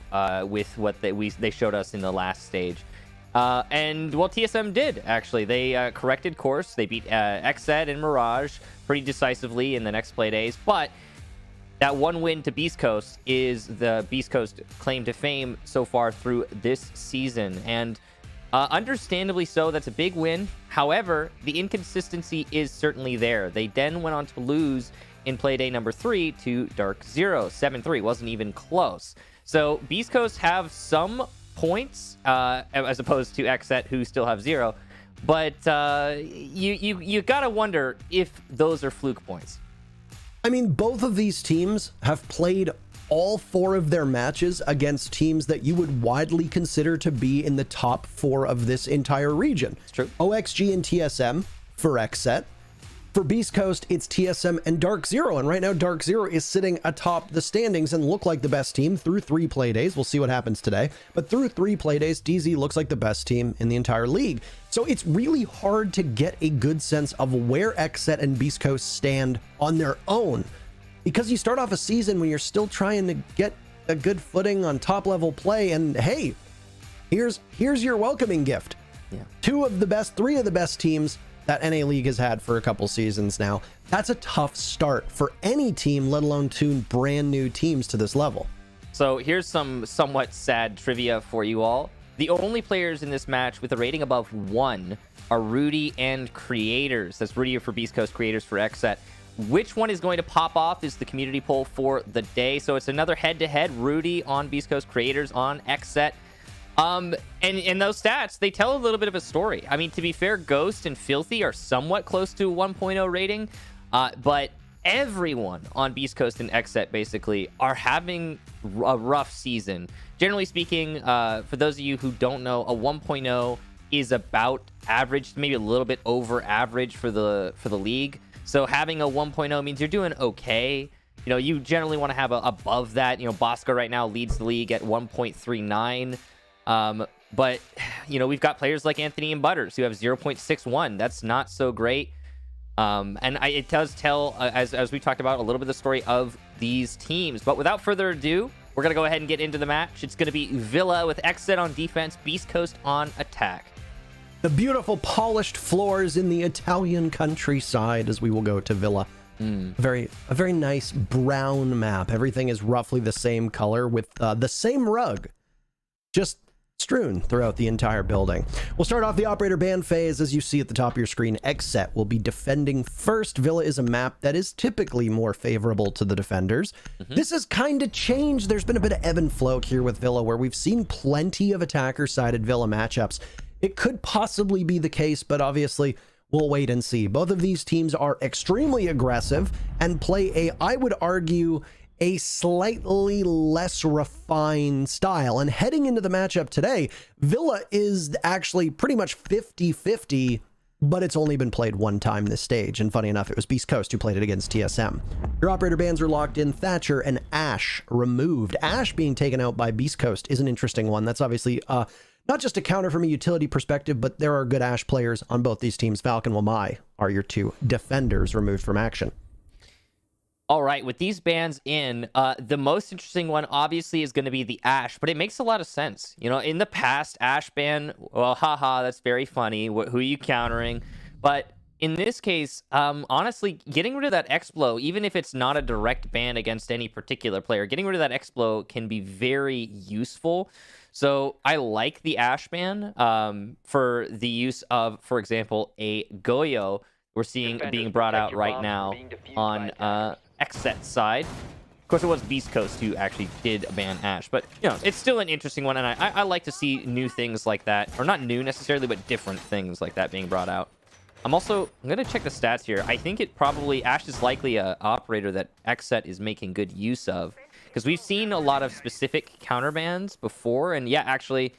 with what they showed us in the last stage? And well, TSM did, actually. They corrected course. They beat XSET and Mirage pretty decisively in the next play days. But that one win to Beast Coast is the Beast Coast claim to fame so far through this season. And understandably so, that's a big win. However, the inconsistency is certainly there. They then went on to lose in Playday number 3 to Dark Zero. 7-3, wasn't even close. So Beast Coast have some points as opposed to XSET, who still have 0. But you gotta wonder if those are fluke points. I mean, both of these teams have played all 4 of their matches against teams that you would widely consider to be in the top 4 of this entire region. It's true. OXG and TSM for XSET. For Beast Coast, it's TSM and Dark Zero. And right now, Dark Zero is sitting atop the standings and look like the best team through 3 play days. We'll see what happens today. But through 3 play days, DZ looks like the best team in the entire league. So it's really hard to get a good sense of where XSET and Beast Coast stand on their own. Because you start off a season when you're still trying to get a good footing on top level play. And hey, here's your welcoming gift. Yeah. 3 of the best teams that NA League has had for a couple seasons now. That's a tough start for any team, let alone 2 brand new teams to this level. So here's some somewhat sad trivia for you all. The only players in this match with a rating above 1 are Rudy and Creators. That's Rudy for Beast Coast, Creators for XSET. Which one is going to pop off is the community poll for the day. So it's another head-to-head, Rudy on Beast Coast, Creators on XSET. And those stats, they tell a little bit of a story. I mean, to be fair, Ghost and Filthy are somewhat close to 1.0 rating, but everyone on Beast Coast and XSET basically are having a rough season. Generally speaking, for those of you who don't know, a 1.0 is about average, maybe a little bit over average for the league. So having a 1.0 means you're doing okay. You know, you generally want to have above that. You know, Bosco right now leads the league at 1.39. But, you know, we've got players like Anthony and Butters who have 0.61. That's not so great. It does tell, as we talked about, a little bit of the story of these teams. But without further ado, we're going to go ahead and get into the match. It's going to be Villa with XSET on defense, Beast Coast on attack. The beautiful polished floors in the Italian countryside as we will go to Villa. A very nice brown map. Everything is roughly the same color with the same rug, just strewn throughout the entire building. We'll start off the operator ban phase. As you see at the top of your screen, XSET will be defending first. Villa is a map that is typically more favorable to the defenders. This has kind of changed. There's been a bit of ebb and flow here with Villa where we've seen plenty of attacker-sided Villa matchups. It could possibly be the case, but obviously we'll wait and see. Both of these teams are extremely aggressive and play I would argue, a slightly less refined style. And heading into the matchup today, Villa is actually pretty much 50-50, but it's only been played 1 time this stage. And funny enough, it was Beast Coast who played it against TSM. Your operator bans are locked in. Thatcher and Ash removed. Ash being taken out by Beast Coast is an interesting one. That's obviously not just a counter from a utility perspective, but there are good Ash players on both these teams. Falcon Wamai are your 2 defenders removed from action. All right, with these bans in, the most interesting one obviously is going to be the Ash, but it makes a lot of sense. You know, in the past, Ash ban, well, haha, that's very funny. Who are you countering? But in this case, honestly, getting rid of that X-Blow, even if it's not a direct ban against any particular player, getting rid of that X-Blow can be very useful. So I like the Ash ban for the use of, for example, a Goyo. We're seeing being brought out right now on XSET side. Of course, it was Beast Coast who actually did ban Ash, but you know, it's still an interesting one, and I like to see new things like that, or not new necessarily, but different things like that being brought out. I'm gonna check the stats here. I think Ash is likely a operator that XSET is making good use of, because we've seen a lot of specific counter bans before, and yeah, actually,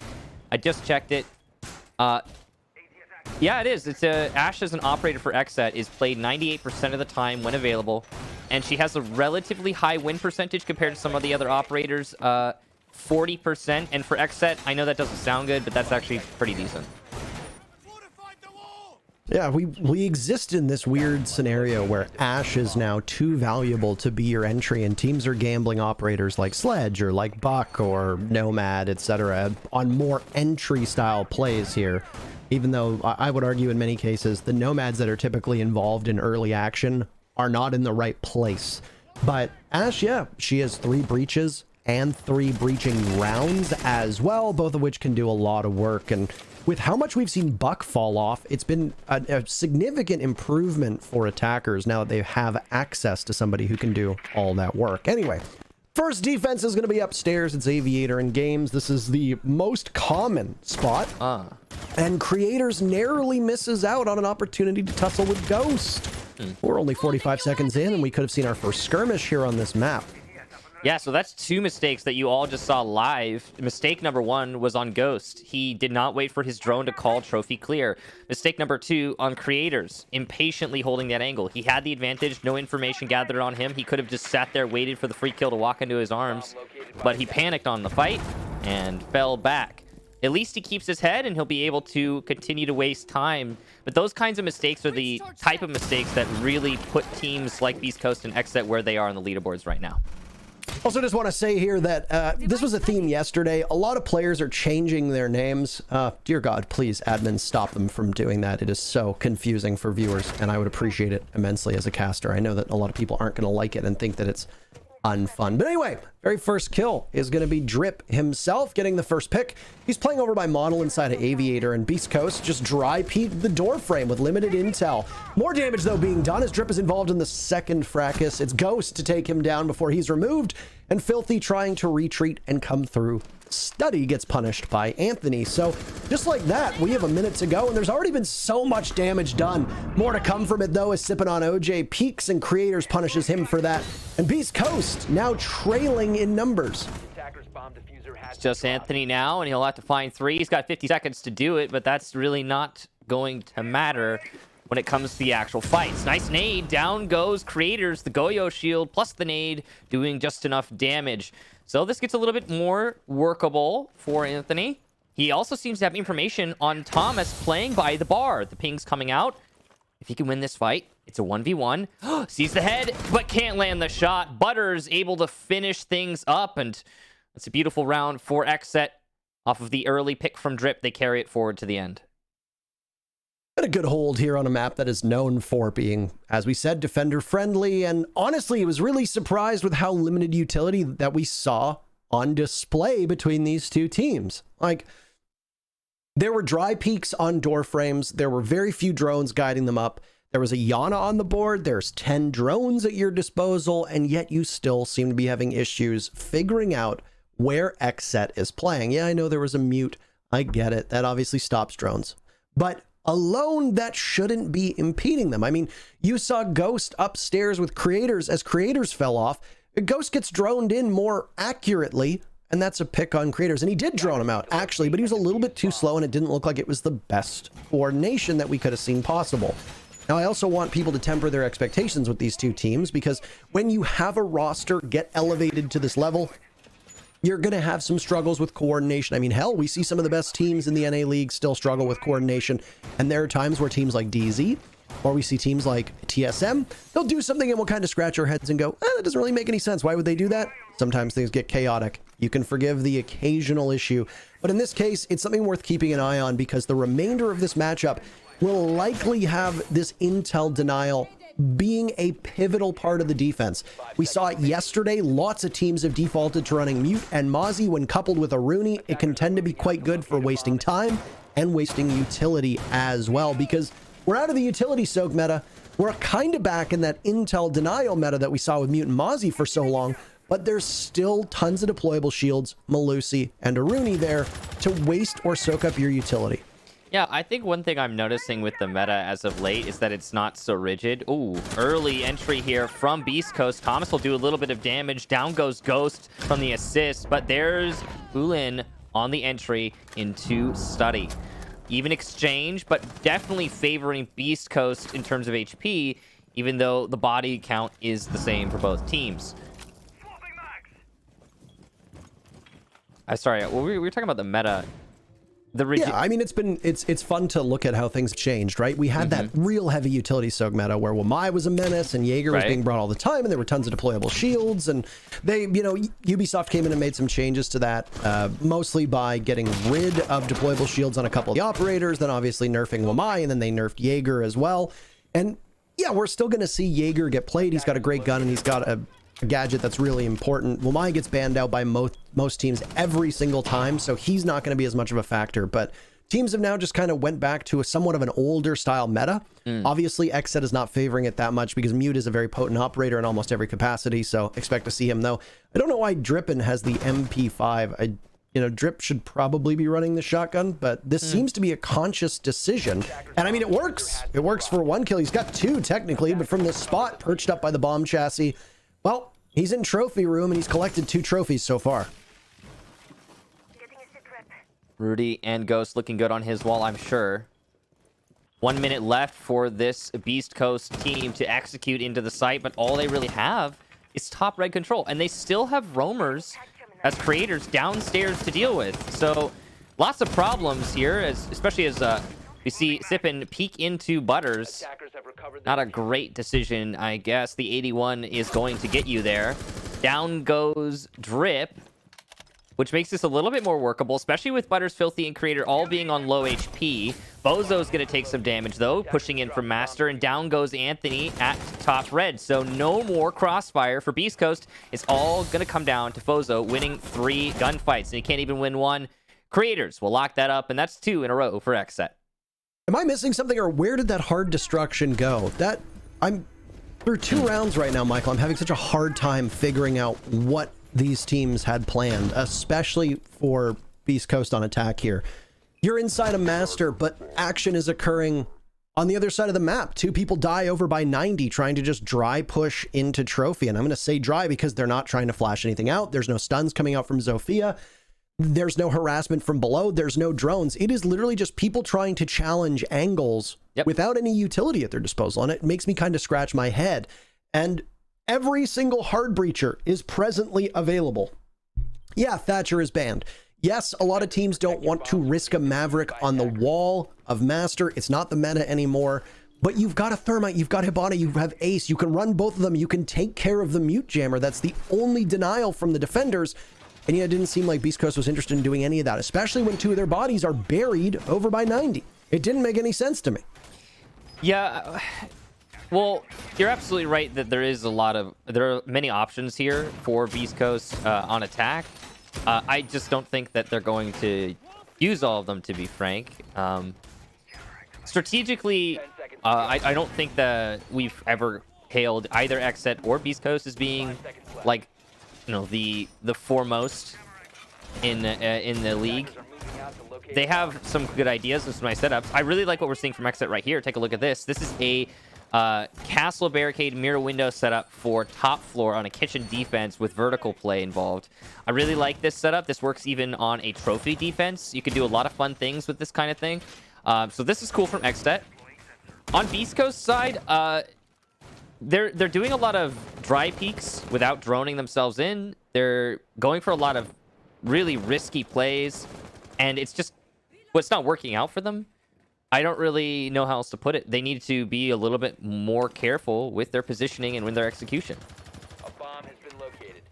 I just checked it. Yeah, it is. It's Ash as an operator for XSET is played 98% of the time when available, and she has a relatively high win percentage compared to some of the other operators, 40%. And for XSET, I know that doesn't sound good, but that's actually pretty decent. Yeah, we exist in this weird scenario where Ashe is now too valuable to be your entry, and teams are gambling operators like Sledge or like Buck or Nomad, etc. on more entry style plays here. Even though I would argue in many cases the Nomads that are typically involved in early action are not in the right place. But Ashe, yeah, she has 3 breaches and 3 breaching rounds as well, both of which can do a lot of work. And with how much we've seen Buck fall off, it's been a significant improvement for attackers now that they have access to somebody who can do all that work. Anyway, first defense is going to be upstairs. It's Aviator in games. This is the most common spot. And Creators narrowly misses out on an opportunity to tussle with Ghost. We're only 45 seconds in, and we could have seen our first skirmish here on this map. Yeah, so that's 2 mistakes that you all just saw live. Mistake number 1 was on Ghost. He did not wait for his drone to call trophy clear. Mistake number 2 on Creators, impatiently holding that angle. He had the advantage, no information gathered on him. He could have just sat there, waited for the free kill to walk into his arms, but he panicked on the fight and fell back. At least he keeps his head and he'll be able to continue to waste time. But those kinds of mistakes are the type of mistakes that really put teams like Beast Coast and XSET where they are on the leaderboards right now. Also, just want to say here that this was a theme yesterday. A lot of players are changing their names. Dear God, please, admins, stop them from doing that. It is so confusing for viewers, and I would appreciate it immensely as a caster. I know that a lot of people aren't going to like it and think that it's unfun. But anyway, very first kill is going to be Drip himself getting the first pick. He's playing over by Model inside of Aviator, and Beast Coast just dry peeked the door frame with limited intel. More damage, though, being done as Drip is involved in the second fracas. It's Ghost to take him down before he's removed, and Filthy trying to retreat and come through. Study gets punished by Anthony. So just like that, we have a minute to go, and there's already been so much damage done. More to come from it, though, as Sippin' on OJ peaks and Creators punishes him for that. And Beast Coast now trailing in numbers. It's just Anthony now, and he'll have to find 3. He's got 50 seconds to do it, but that's really not going to matter when it comes to the actual fights. Nice nade. Down goes Creators. The Goyo shield plus the nade doing just enough damage. So this gets a little bit more workable for Anthony. He also seems to have information on Thomas playing by the bar. The ping's coming out. If he can win this fight, it's a 1v1. Sees the head, but can't land the shot. Butters able to finish things up, and it's a beautiful round for XSET. Off of the early pick from Drip, they carry it forward to the end. Got a good hold here on a map that is known for being, as we said, defender friendly, and honestly, I was really surprised with how limited utility that we saw on display between these two teams. Like, there were dry peaks on door frames, there were very few drones guiding them up, there was a Yana on the board, there's 10 drones at your disposal, and yet you still seem to be having issues figuring out where XSET is playing. Yeah, I know there was a mute, I get it, that obviously stops drones, but alone, that shouldn't be impeding them. I mean, you saw Ghost upstairs with Creators as Creators fell off. Ghost gets droned in more accurately, and that's a pick on Creators. And he did drone him out, actually, but he was a little bit too slow, and it didn't look like it was the best coordination that we could have seen possible. Now, I also want people to temper their expectations with these two teams, because when you have a roster get elevated to this level, you're going to have some struggles with coordination. I mean, hell, we see some of the best teams in the NA League still struggle with coordination. And there are times where teams like DZ, or we see teams like TSM, they'll do something and we'll kind of scratch our heads and go, that doesn't really make any sense. Why would they do that? Sometimes things get chaotic. You can forgive the occasional issue. But in this case, it's something worth keeping an eye on, because the remainder of this matchup will likely have this intel denial being a pivotal part of the defense. We saw it yesterday. Lots of teams have defaulted to running Mute and Mozzie. When coupled with a Rooney, it can tend to be quite good for wasting time and wasting utility as well, because we're out of the utility soak meta. We're kind of back in that intel denial meta that we saw with Mute and Mozzie for so long, but there's still tons of deployable shields, Malusi, and a Rooney there to waste or soak up your utility. Yeah, I think one thing I'm noticing with the meta as of late is that it's not so rigid. Ooh, early entry here from Beast Coast. Thomas will do a little bit of damage. Down goes Ghost from the assist, but there's Ulin on the entry into Study. Even exchange, but definitely favoring Beast Coast in terms of HP, even though the body count is the same for both teams. Sorry, we were talking about the meta. Yeah, I mean, it's fun to look at how things changed, right? We had that real heavy utility soak meta where Wamai was a menace and Jaeger was being brought all the time, and there were tons of deployable shields, and they, Ubisoft came in and made some changes to that, mostly by getting rid of deployable shields on a couple of the operators, then obviously nerfing Wamai, and then they nerfed Jaeger as well. And yeah, we're still going to see Jaeger get played. He's got a great gun, and he's got a gadget that's really important. Wamai gets banned out by most teams every single time, so he's not going to be as much of a factor. But teams have now just kind of went back to a somewhat of an older style meta. Obviously, XSET is not favoring it that much because Mute is a very potent operator in almost every capacity, so expect to see him, though. I don't know why Drippin has the MP5. Drip should probably be running the shotgun, but this seems to be a conscious decision. And I mean, it works. It works for one kill. He's got two, technically, but from this spot, perched up by the bomb chassis, well, he's in trophy room, and he's collected 2 trophies so far. Rudy and Ghost looking good on his wall, I'm sure. 1 minute left for this Beast Coast team to execute into the site, but all they really have is top red control, and they still have roamers as creators downstairs to deal with. So lots of problems here, especially as we see Sippin peek into Butters. Not a great decision, I guess. The 81 is going to get you there. Down goes Drip, which makes this a little bit more workable, especially with Butters, Filthy, and Creator all being on low HP. Bozo's going to take some damage, though, pushing in from Master, and down goes Anthony at top red. So no more crossfire for Beast Coast. It's all going to come down to Fozo winning 3 gunfights, and he can't even win 1. Creators will lock that up, and that's 2 in a row for XSET. Am I missing something, or where did that hard destruction go? I'm through 2 rounds right now, Michael. I'm having such a hard time figuring out what these teams had planned, especially for Beast Coast on attack here. You're inside a Master, but action is occurring on the other side of the map. 2 people die over by 90 trying to just dry push into trophy. And I'm going to say dry because they're not trying to flash anything out. There's no stuns coming out from Zofia. There's no harassment from below. There's no drones. It is literally just people trying to challenge angles without any utility at their disposal. And it makes me kind of scratch my head. And every single hard breacher is presently available. Yeah, Thatcher is banned. Yes, a lot of teams don't want to risk a Maverick on the wall of Master. It's not the meta anymore. But you've got a Thermite, you've got Hibana, you have Ace. You can run both of them. You can take care of the Mute Jammer. That's the only denial from the defenders. And yeah, it didn't seem like Beast Coast was interested in doing any of that, especially when 2 of their bodies are buried over by 90. It didn't make any sense to me. Yeah, well, you're absolutely right that there are many options here for Beast Coast on attack. I just don't think that they're going to use all of them, to be frank. Strategically, I don't think that we've ever hailed either XSET or Beast Coast as being like, the foremost in the league. They have some good ideas and some nice setups. I really like what we're seeing from XSET right here. Take a look at this. This is a castle barricade mirror window setup for top floor on a kitchen defense with vertical play involved. I really like this setup. This works even on a trophy defense. You can do a lot of fun things with this kind of thing. So this is cool from XSET. On Beast Coast side, they're doing a lot of dry peaks without droning themselves in. They're going for a lot of really risky plays, and it's not working out for them. I don't really know how else to put it. They need to be a little bit more careful with their positioning and with their execution. A bomb has been located.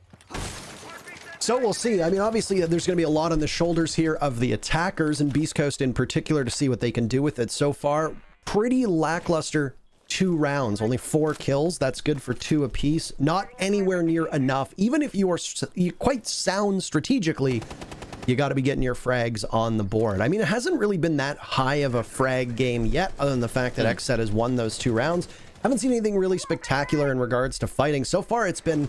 So we'll see. I mean, obviously, there's going to be a lot on the shoulders here of the attackers and Beast Coast in particular to see what they can do with it. So far, pretty lackluster 2 rounds, only 4 kills. That's good for 2 apiece. Not anywhere near enough. Even if you are quite sound strategically, you got to be getting your frags on the board. I mean, it hasn't really been that high of a frag game yet, other than the fact that XSET has won those 2 rounds. Haven't seen anything really spectacular in regards to fighting. So far, it's been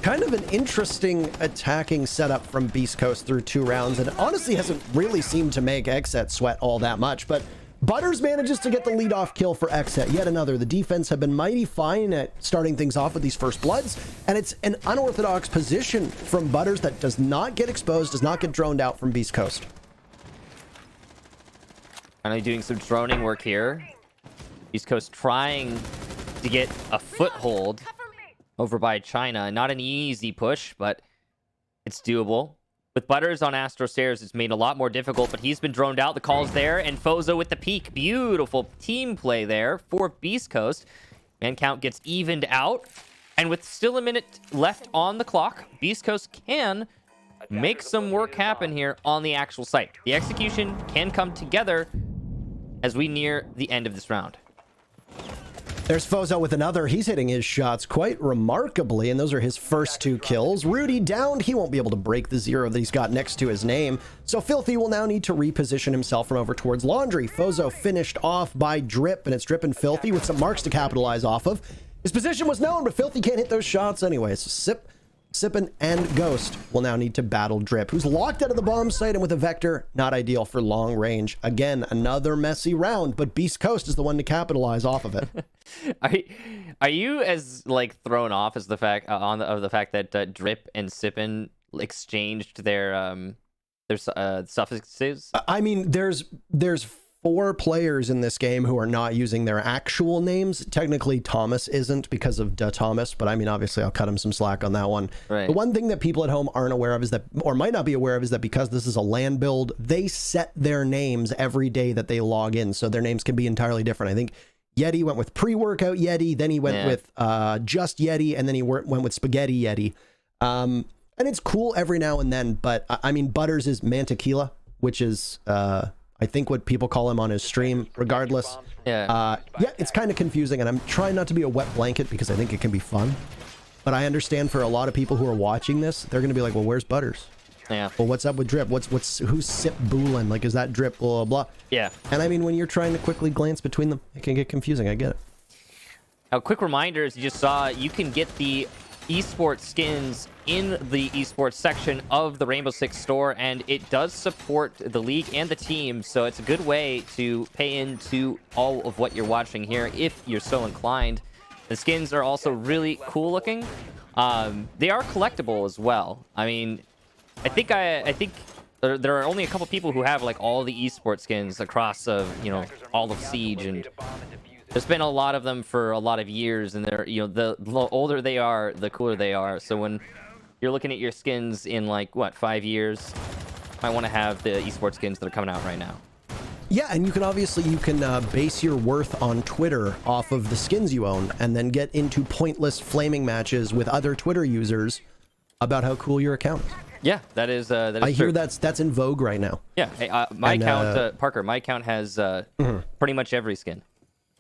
kind of an interesting attacking setup from Beast Coast through 2 rounds, and honestly hasn't really seemed to make XSET sweat all that much. But Butters manages to get the leadoff kill for XSET. Yet another. The defense have been mighty fine at starting things off with these first bloods, and it's an unorthodox position from Butters that does not get exposed, does not get droned out from Beast Coast. Finally doing some droning work here. Beast Coast trying to get a foothold over by China. Not an easy push, but it's doable. With Butters on Astro Stairs, it's made a lot more difficult, but he's been droned out. The call's there, and Fozo with the peek. Beautiful team play there for Beast Coast. Man count gets evened out, and with still a minute left on the clock, Beast Coast can make some work happen here on the actual site. The execution can come together as we near the end of this round. There's Fozo with another. He's hitting his shots quite remarkably, and those are his first 2 kills. Rudy downed. He won't be able to break the 0 that he's got next to his name. So Filthy will now need to reposition himself from over towards Laundry. Fozo finished off by Drip, and it's Drip and Filthy with some marks to capitalize off of. His position was known, but Filthy can't hit those shots anyway. So Sippin and Ghost will now need to battle Drip, who's locked out of the bomb site and with a Vector, not ideal for long range. Again, another messy round, but Beast Coast is the one to capitalize off of it. Are you as like thrown off as the fact of the fact that Drip and Sippin exchanged their suffixes? I mean, there's 4 players in this game who are not using their actual names. Technically, Thomas isn't because of Da Thomas, but I mean, obviously, I'll cut him some slack on that one. Right. The one thing that people at home aren't aware of is that, or might not be aware of, is that because this is a LAN build, they set their names every day that they log in, so their names can be entirely different. I think Yeti went with pre-workout Yeti, then he went with just Yeti, and then he went with Spaghetti Yeti. And it's cool every now and then, but I mean, Butters is Mantequilla, which is I think what people call him on his stream. Regardless, yeah, it's kind of confusing, and I'm trying not to be a wet blanket because I think it can be fun. But I understand for a lot of people who are watching this, they're gonna be like, well, where's Butters? Yeah. Well, what's up with Drip? Who's Sip Boolin? Like, is that Drip? Blah, blah, blah. Yeah. And I mean, when you're trying to quickly glance between them, it can get confusing. I get it. A quick reminder, as you just saw, you can get the esports skins in the esports section of the Rainbow Six store, and it does support the league and the team, so it's a good way to pay into all of what you're watching here if you're so inclined. The skins are also really cool looking. They are collectible as well. I mean, I think there are only a couple people who have like all the esports skins across all of Siege, and there's been a lot of them for a lot of years, and they're, the older they are, the cooler they are. So when you're looking at your skins in like 5 years, I want to have the esports skins that are coming out right now. Yeah, and you can base your worth on Twitter off of the skins you own, and then get into pointless flaming matches with other Twitter users about how cool your account is. Yeah, that is I true. Hear that's in vogue right now. Yeah, hey, my account, Parker, my account has pretty much every skin.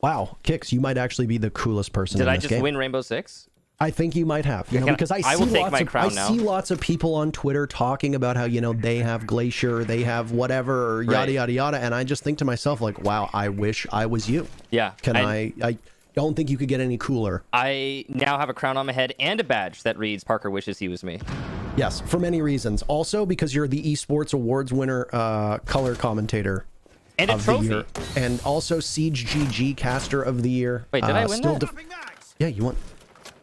Wow, Kix, you might actually be the coolest person in this game. Did I just win Rainbow Six? I think you might have, because I see lots of people on Twitter talking about how, they have Glacier, they have whatever, or yada, yada, yada. And I just think to myself, like, wow, I wish I was you. Yeah. I don't think you could get any cooler. I now have a crown on my head and a badge that reads Parker wishes he was me. Yes, for many reasons. Also, because you're the esports awards winner, color commentator. And a trophy. And also Siege GG caster of the year. Wait, did I win that? Yeah, you won.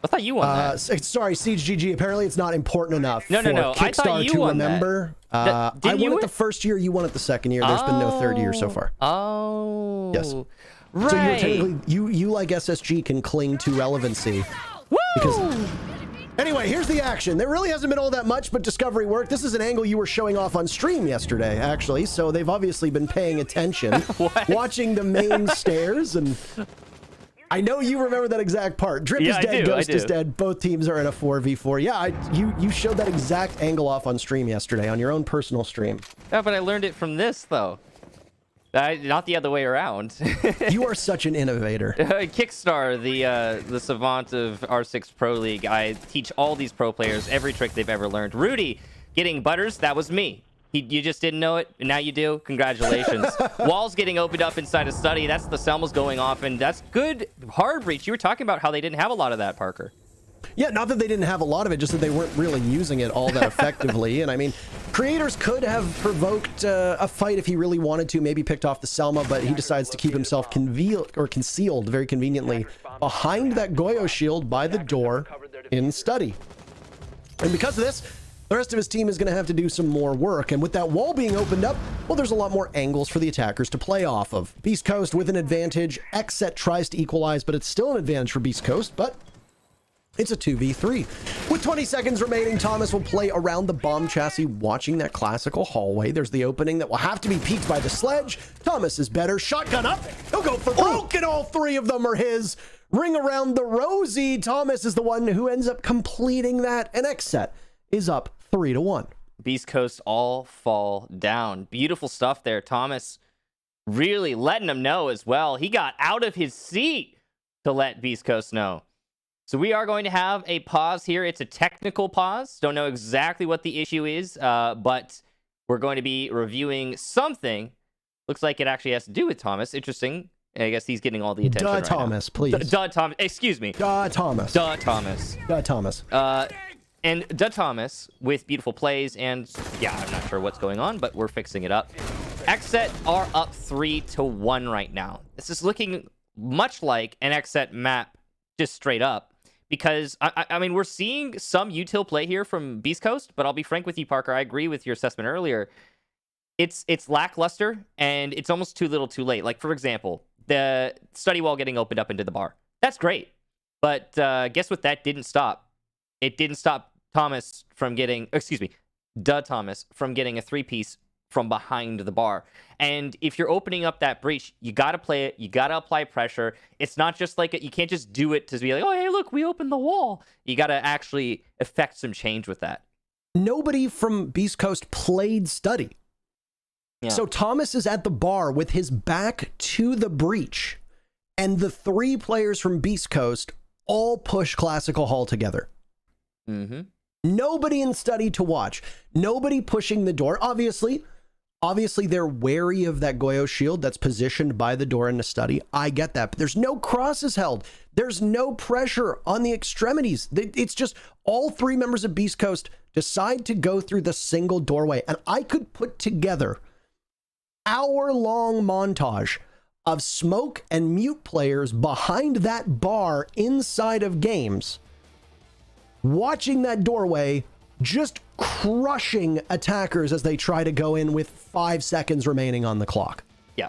I thought you won that. Sorry, Siege GG. Apparently, it's not important enough no. I thought you won remember. That. I won it the first year. You won it the second year. There's been no third year so far. Oh. Yes. Right. So you're technically you like SSG can cling to relevancy. Woo! Because anyway, here's the action. There really hasn't been all that much, but Discovery worked. This is an angle you were showing off on stream yesterday, actually. So they've obviously been paying attention, watching the main stairs, and I know you remember that exact part. Drip is dead, Ghost is dead. Both teams are in a 4v4. Yeah, you showed that exact angle off on stream yesterday on your own personal stream. Yeah, but I learned it from this, though. Not the other way around. You are such an innovator. Kickstar, the savant of R6 Pro League. I teach all these pro players every trick they've ever learned. Rudy getting Butters, that was me. You just didn't know it, and now you do. Congratulations. Walls getting opened up inside a study. That's the Selmas going off, and that's good hard breach. You were talking about how they didn't have a lot of that, Parker. Yeah, not that they didn't have a lot of it, just that they weren't really using it all that effectively. And I mean, Creators could have provoked a fight if he really wanted to, maybe picked off the Selma, but he decides to keep himself concealed very conveniently behind that Goyo shield by the door in study. And because of this, the rest of his team is going to have to do some more work. And with that wall being opened up, well, there's a lot more angles for the attackers to play off of. Beast Coast with an advantage. XSET tries to equalize, but it's still an advantage for Beast Coast. But It's a 2v3. With 20 seconds remaining, Thomas will play around the bomb chassis, watching that classical hallway. There's the opening that will have to be peeked by the sledge. Thomas is better. Shotgun up. He'll go for broke, and all three of them are his. Ring around the rosy. Thomas is the one who ends up completing that, and XSET is up 3-1. Beast Coast all fall down. Beautiful stuff there. Thomas really letting him know as well. He got out of his seat to let Beast Coast know. So we are going to have a pause here. It's a technical pause. Don't know exactly what the issue is, but we're going to be reviewing something. Looks like it actually has to do with Thomas. Interesting. I guess he's getting all the attention right Thomas, now. please. Thomas. Excuse me. Thomas. Thomas. Thomas. And Thomas with beautiful plays, and yeah, I'm not sure what's going on, but we're fixing it up. XSET are up 3-1 right now. This is looking much like an XSET map, just straight up. Because, I mean, we're seeing some util play here from Beast Coast, but I'll be frank with you, Parker. I agree with your assessment earlier. It's lackluster, and it's almost too little too late. Like, for example, the study wall getting opened up into the bar. That's great. But guess what that didn't stop? It didn't stop Thomas from getting, Thomas from getting a three-piece from behind the bar. And if you're opening up that breach, you got to play it. You got to apply pressure. It's not just like you can't just do it to be like, oh, hey, look, we opened the wall. You got to actually effect some change with that. Nobody from Beast Coast played study. Yeah. So Thomas is at the bar with his back to the breach, and the three players from Beast Coast all push Classical Hall together. Mm-hmm. Nobody in study to watch. Nobody pushing the door. Obviously, they're wary of that Goyo shield that's positioned by the door in the study. I get that. But there's no crosses held. There's no pressure on the extremities. It's just all three members of Beast Coast decide to go through the single doorway. And I could put together hour-long montage of smoke and mute players behind that bar inside of games, watching that doorway, just crushing attackers as they try to go in with 5 seconds remaining on the clock. Yeah.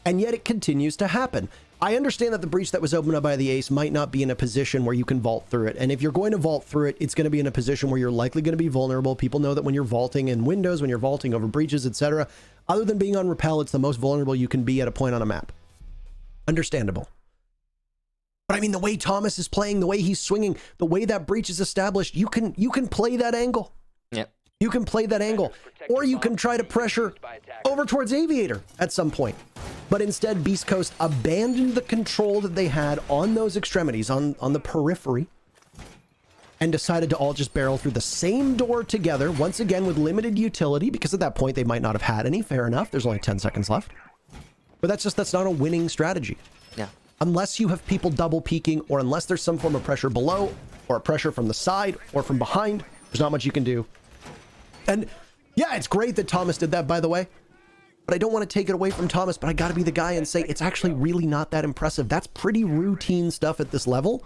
And yet it continues to happen. I understand that the breach that was opened up by the ace might not be in a position where you can vault through it. And if you're going to vault through it, it's going to be in a position where you're likely going to be vulnerable. People know that when you're vaulting in windows, when you're vaulting over breaches, etc., other than being on rappel, it's the most vulnerable you can be at a point on a map. Understandable. But I mean, the way Thomas is playing, the way he's swinging, the way that breach is established, you can play that angle. Yep. You can play that angle, or you can try to pressure over towards Aviator at some point. But instead, Beast Coast abandoned the control that they had on those extremities, on the periphery, and decided to all just barrel through the same door together, once again with limited utility, because at that point they might not have had any. Fair enough. There's only 10 seconds left. But that's not a winning strategy. Yeah. Unless you have people double peeking, or unless there's some form of pressure below, or pressure from the side, or from behind, there's not much you can do. And yeah, it's great that Thomas did that, by the way. But I don't want to take it away from Thomas, but I got to be the guy and say it's actually really not that impressive. That's pretty routine stuff at this level,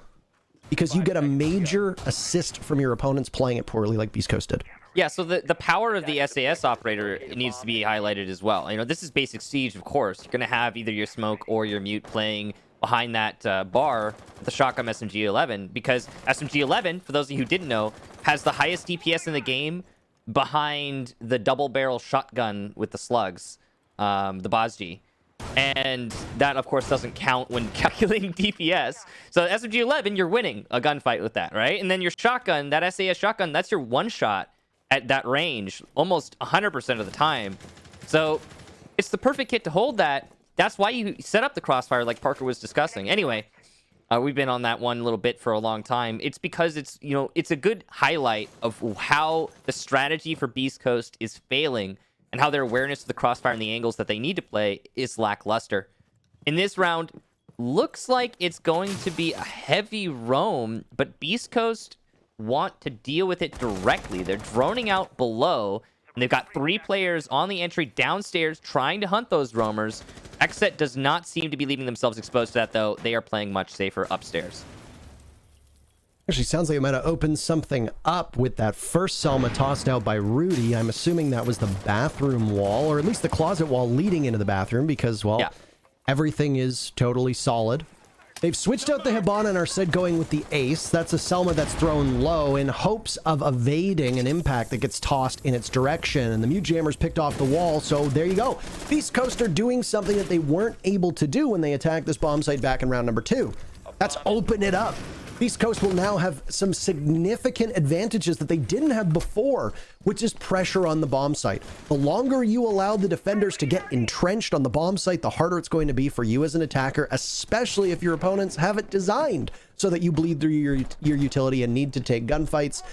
because you get a major assist from your opponents playing it poorly like Beast Coast did. Yeah, so the power of the SAS operator needs to be highlighted as well. You know, this is basic siege, of course. You're going to have either your smoke or your mute playing behind that bar with the shotgun SMG-11, because SMG-11, for those of you who didn't know, has the highest DPS in the game behind the double-barrel shotgun with the slugs, the Bozji. And that, of course, doesn't count when calculating DPS. So SMG-11, you're winning a gunfight with that, right? And then your shotgun, that SAS shotgun, that's your one shot at that range almost 100% of the time. So it's the perfect kit to hold that. That's why you set up the crossfire like Parker was discussing. Anyway, we've been on that one little bit for a long time. It's because it's a good highlight of how the strategy for Beast Coast is failing and how their awareness of the crossfire and the angles that they need to play is lackluster. In this round, looks like it's going to be a heavy roam, but Beast Coast want to deal with it directly. They're droning out below, and they've got 3 players on the entry downstairs trying to hunt those roamers. XSET does not seem to be leaving themselves exposed to that, though. They are playing much safer upstairs. Actually, sounds like it might have opened something up with that first Selma tossed out by Rudy. I'm assuming that was the bathroom wall, or at least the closet wall leading into the bathroom, because, well, everything is totally solid. They've switched out the Hibana and are said going with the Ace. That's a Selma that's thrown low in hopes of evading an impact that gets tossed in its direction. And the Mute Jammer's picked off the wall, so there you go. Beast Coast are doing something that they weren't able to do when they attacked this bomb site back in round number 2. That's open it up. Beast Coast will now have some significant advantages that they didn't have before, which is pressure on the bomb site. The longer you allow the defenders to get entrenched on the bomb site, the harder it's going to be for you as an attacker, especially if your opponents have it designed so that you bleed through your utility and need to take gunfights.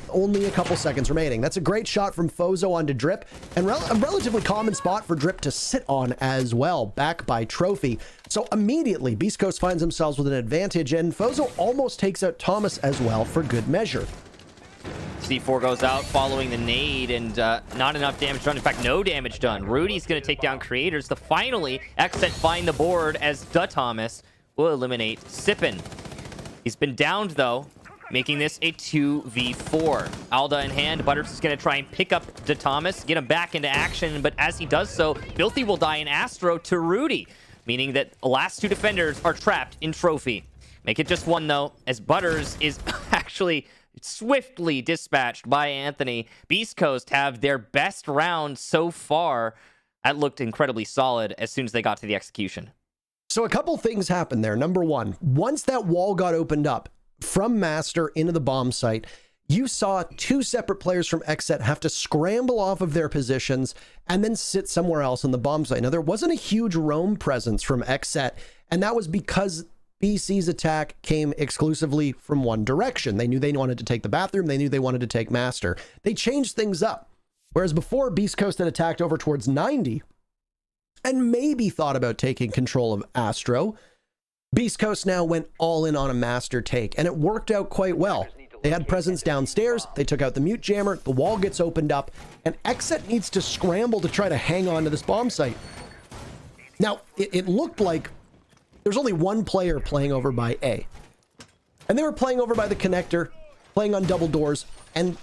Only a couple seconds remaining. That's a great shot from Fozo onto Drip, and a relatively common spot for Drip to sit on as well, back by Trophy. So immediately, Beast Coast finds themselves with an advantage, and Fozo almost takes out Thomas as well for good measure. C4 goes out following the nade, and not enough damage done. In fact, no damage done. Rudy's going to take down Creators to finally XSET find the board as Da Thomas will eliminate Sippin. He's been downed, though, making this a 2v4. Alda in hand, Butters is going to try and pick up Da Thomas, get him back into action, but as he does so, Filthy will die in Astro to Rudy, meaning that the last 2 defenders are trapped in Trophy. Make it just 1, though, as Butters is actually swiftly dispatched by Anthony. Beast Coast have their best round so far. That looked incredibly solid as soon as they got to the execution. So a couple things happened there. Number 1, once that wall got opened up from Master into the bomb site, you saw 2 separate players from XSET have to scramble off of their positions and then sit somewhere else on the bomb site. Now, there wasn't a huge roam presence from XSET, and that was because BC's attack came exclusively from one direction. They knew they wanted to take the bathroom. They knew they wanted to take Master. They changed things up. Whereas before, Beast Coast had attacked over towards 90 and maybe thought about taking control of Astro. Beast Coast now went all in on a Master take, and it worked out quite well. They had presence downstairs. They took out the Mute Jammer. The wall gets opened up, and XSET needs to scramble to try to hang on to this bomb site. Now, it looked like there's only one player playing over by A. And they were playing over by the connector, playing on double doors, and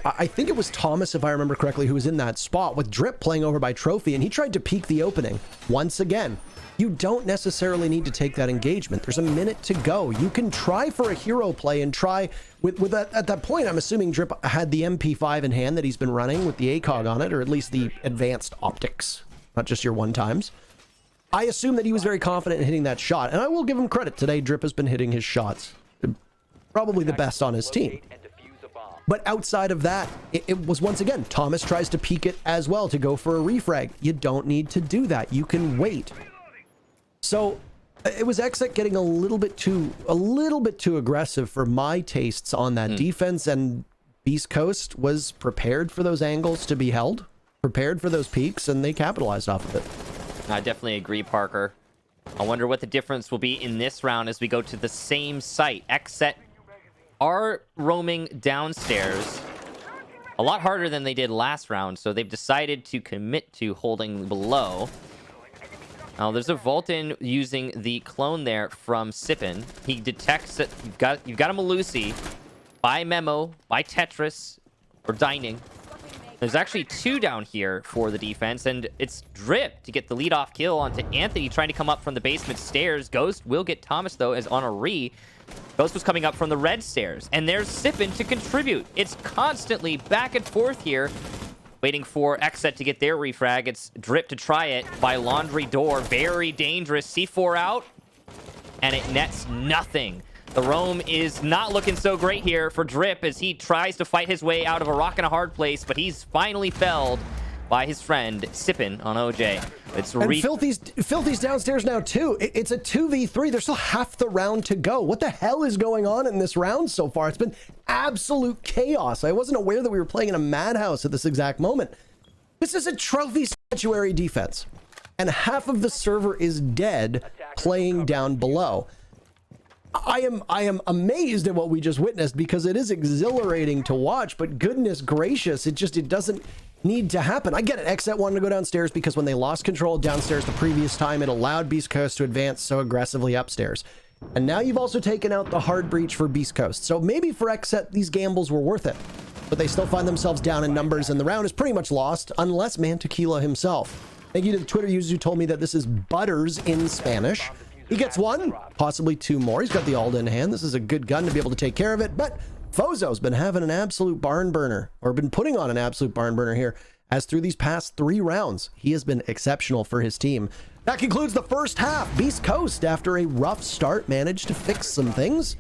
I think it was Thomas, if I remember correctly, who was in that spot with Drip playing over by Trophy, and he tried to peek the opening. Once again, you don't necessarily need to take that engagement. There's a minute to go. You can try for a hero play and try with that. At that point, I'm assuming Drip had the MP5 in hand that he's been running with the ACOG on it, or at least the advanced optics, not just your one-times. I assume that he was very confident in hitting that shot, and I will give him credit. Today, Drip has been hitting his shots. Probably the best on his team. But outside of that, it was once again, Thomas tries to peek it as well to go for a refrag. You don't need to do that. You can wait. So it was XSET getting a little bit too aggressive for my tastes on that defense, and Beast Coast was prepared for those angles to be held, prepared for those peaks, and they capitalized off of it. I definitely agree, Parker. I wonder what the difference will be in this round as we go to the same site. XSET are roaming downstairs a lot harder than they did last round, so they've decided to commit to holding below. Now, there's a Vulcan using the clone there from Sippin. He detects that you've got a Malusi by Memo, by Tetris, or Dining. There's actually 2 down here for the defense, and it's Drip to get the lead-off kill onto Anthony trying to come up from the basement stairs. Ghost will get Thomas, though, as on a re. Ghost was coming up from the red stairs, and there's Sippin to contribute. It's constantly back and forth here, waiting for XSET to get their refrag. It's Drip to try it by Laundry Door. Very dangerous. C4 out, and it nets nothing. The roam is not looking so great here for Drip as he tries to fight his way out of a rock and a hard place, but he's finally felled by his friend Sippin on OJ. It's Filthy's downstairs now too. It's a 2v3. There's still half the round to go. What the hell is going on in this round so far? It's been absolute chaos. I wasn't aware that we were playing in a madhouse at this exact moment. This is a trophy statuary defense, and half of the server is dead playing down below. I am amazed at what we just witnessed, because it is exhilarating to watch, but goodness gracious, it doesn't need to happen. I get it. XSET wanted to go downstairs because when they lost control downstairs the previous time, it allowed Beast Coast to advance so aggressively upstairs. And now you've also taken out the hard breach for Beast Coast. So maybe for XSET, these gambles were worth it, but they still find themselves down in numbers, and the round is pretty much lost unless Man Tequila himself. Thank you to the Twitter users who told me that this is Butters in Spanish. He gets one, possibly two more. He's got the Alda in hand. This is a good gun to be able to take care of it, but Fozo's been having an absolute barn burner, or been putting on an absolute barn burner here, as through these past 3 rounds, he has been exceptional for his team. That concludes the first half. Beast Coast, after a rough start, managed to fix some things,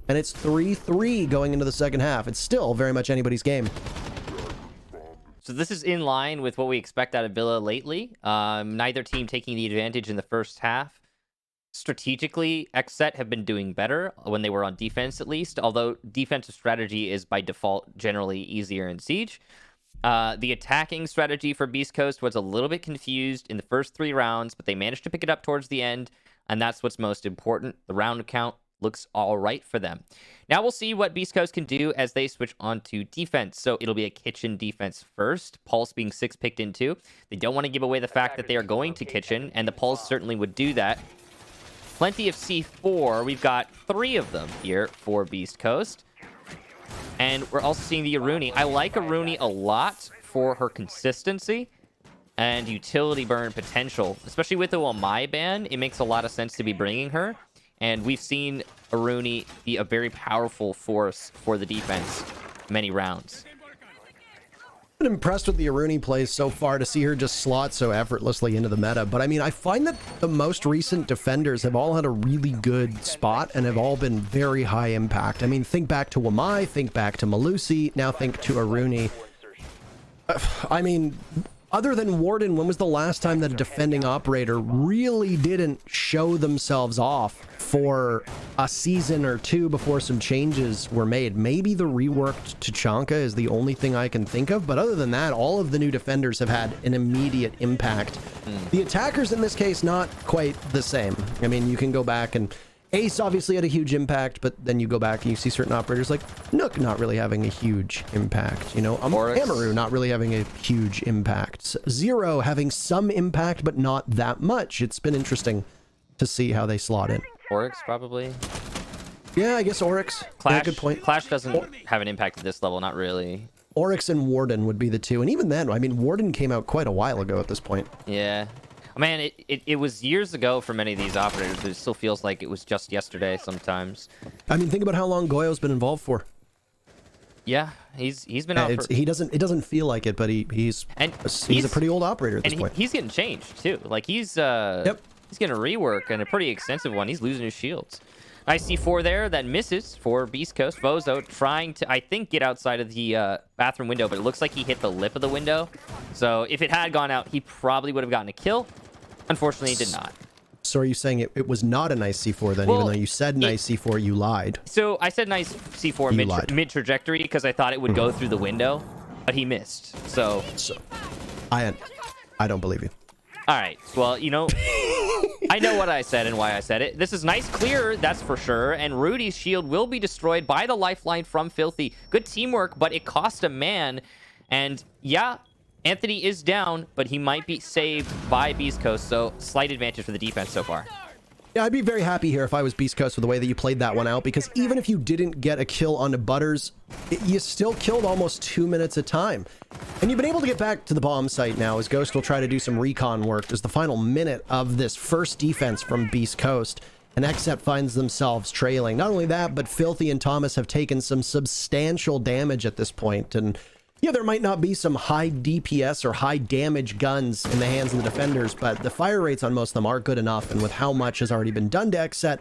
and it's 3-3 going into the second half. It's still very much anybody's game. So this is in line with what we expect out of Villa lately. Neither team taking the advantage in the first half. Strategically, XSET have been doing better when they were on defense, at least, although defensive strategy is by default generally easier in Siege. The attacking strategy for Beast Coast was a little bit confused in the first 3 rounds, but they managed to pick it up towards the end, and that's what's most important. The round count looks all right for them. Now we'll see what Beast Coast can do as they switch on to defense. So it'll be a kitchen defense first, Pulse being 6 picked in 2. They don't want to give away the fact that they are going to kitchen, and the Pulse certainly would do that. Plenty of C4. We've got 3 of them here for Beast Coast. And we're also seeing the Aruni. I like Aruni a lot for her consistency and utility burn potential. Especially with the Wamai ban, it makes a lot of sense to be bringing her. And we've seen Aruni be a very powerful force for the defense many rounds. I've been impressed with the Aruni plays so far, to see her just slot so effortlessly into the meta. But I mean, I find that the most recent defenders have all had a really good spot and have all been very high impact. I mean, think back to Wamai, think back to Malusi, now think to Aruni. I mean, other than Warden, when was the last time that a defending operator really didn't show themselves off for a season or 2 before some changes were made? Maybe the reworked Tachanka is the only thing I can think of, but other than that, all of the new defenders have had an immediate impact. The attackers in this case, not quite the same. I mean, you can go back and Ace obviously had a huge impact, but then you go back and you see certain operators like Nook not really having a huge impact, you know, Amaru not really having a huge impact, Zero having some impact but not that much. It's been interesting to see how they slot in. Oryx, probably. Yeah, I guess Oryx. Clash, yeah, good point. Clash doesn't have an impact at this level, not really. Oryx and Warden would be the 2, and even then, I mean, Warden came out quite a while ago at this point. Yeah. Man, it was years ago for many of these operators, but it still feels like it was just yesterday sometimes. I mean, think about how long Goyo's been involved for. Yeah, he's been out for... It doesn't feel like it, but he's a pretty old operator at this point. He's getting changed too. Like he's getting a rework, and a pretty extensive one. He's losing his shields. Nice C4 there that misses for Beast Coast. Vozo trying to, I think, get outside of the bathroom window, but it looks like he hit the lip of the window. So if it had gone out, he probably would have gotten a kill. Unfortunately, he did not. So are you saying it was not a nice C4 then, even though you said nice C4, you lied? So I said nice C4 mid-trajectory because I thought it would go through the window, but he missed. So I don't believe you. All right. Well, you know, I know what I said and why I said it. This is nice clear, that's for sure. And Rudy's shield will be destroyed by the lifeline from Filthy. Good teamwork, but it cost a man. And yeah, Anthony is down, but he might be saved by Beast Coast. So slight advantage for the defense so far. Yeah, I'd be very happy here if I was Beast Coast with the way that you played that one out, because even if you didn't get a kill onto Butters, you still killed almost 2 minutes of time. And you've been able to get back to the bomb site now as Ghost will try to do some recon work. As the final minute of this first defense from Beast Coast, and XSET finds themselves trailing. Not only that, but Filthy and Thomas have taken some substantial damage at this point, and yeah, there might not be some high DPS or high damage guns in the hands of the defenders, but the fire rates on most of them are good enough, and with how much has already been done to XSET,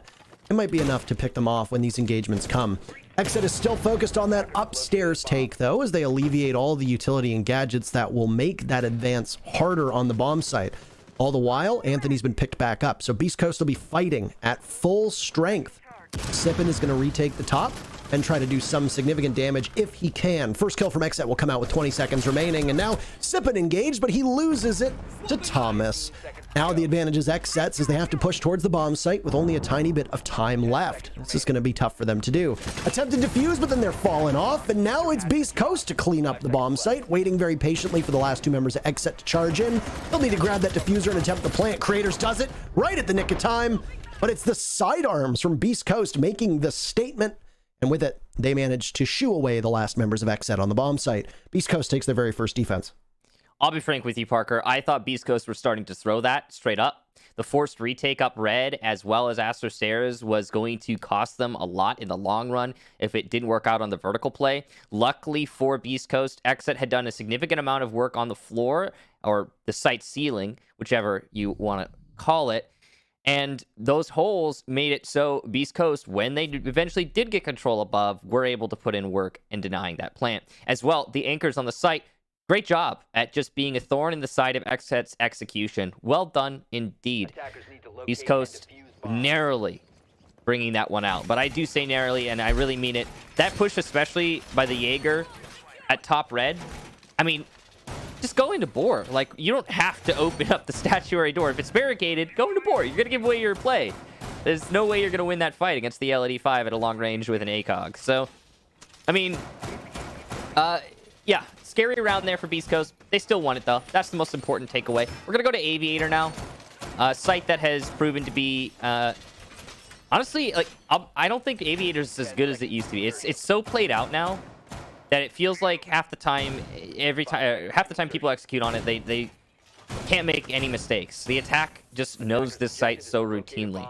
it might be enough to pick them off when these engagements come. XSET is still focused on that upstairs take, though, as they alleviate all the utility and gadgets that will make that advance harder on the bomb site. All the while, Anthony's been picked back up, so Beast Coast will be fighting at full strength. Sippin is going to retake the top and try to do some significant damage if he can. First kill from XSET will come out with 20 seconds remaining, and now Sippin engaged, but he loses it to Thomas. Now the advantage is XSET's as they have to push towards the bomb site with only a tiny bit of time left. This is going to be tough for them to do. Attempted to defuse, but then they're falling off, and now it's Beast Coast to clean up the bomb site, waiting very patiently for the last 2 members of XSET to charge in. They'll need to grab that diffuser and attempt the plant. Creators does it right at the nick of time, but it's the sidearms from Beast Coast making the statement. And with it, they managed to shoo away the last members of XSET on the bomb site. Beast Coast takes their very first defense. I'll be frank with you, Parker. I thought Beast Coast were starting to throw that straight up. The forced retake up red, as well as Astro Stairs, was going to cost them a lot in the long run if it didn't work out on the vertical play. Luckily for Beast Coast, XSET had done a significant amount of work on the floor, or the site ceiling, whichever you want to call it. And those holes made it so Beast Coast, when they eventually did get control above, were able to put in work in denying that plant. As well, the anchors on the site, great job at just being a thorn in the side of XSET's execution. Well done indeed. Beast Coast narrowly bringing that one out. But I do say narrowly, and I really mean it. That push, especially by the Jaeger at top red, I mean, just go into bore. Like, you don't have to open up the statuary door. If it's barricaded, go into bore. You're going to give away your play. There's no way you're going to win that fight against the LED5 at a long range with an ACOG. So, I mean, yeah, scary around there for Beast Coast. They still won it, though. That's the most important takeaway. We're going to go to Aviator now. A site that has proven to be, honestly, like, I don't think Aviator's as good as it used to be. It's so played out now that it feels like half the time people execute on it, they can't make any mistakes. The attack just knows this site so routinely.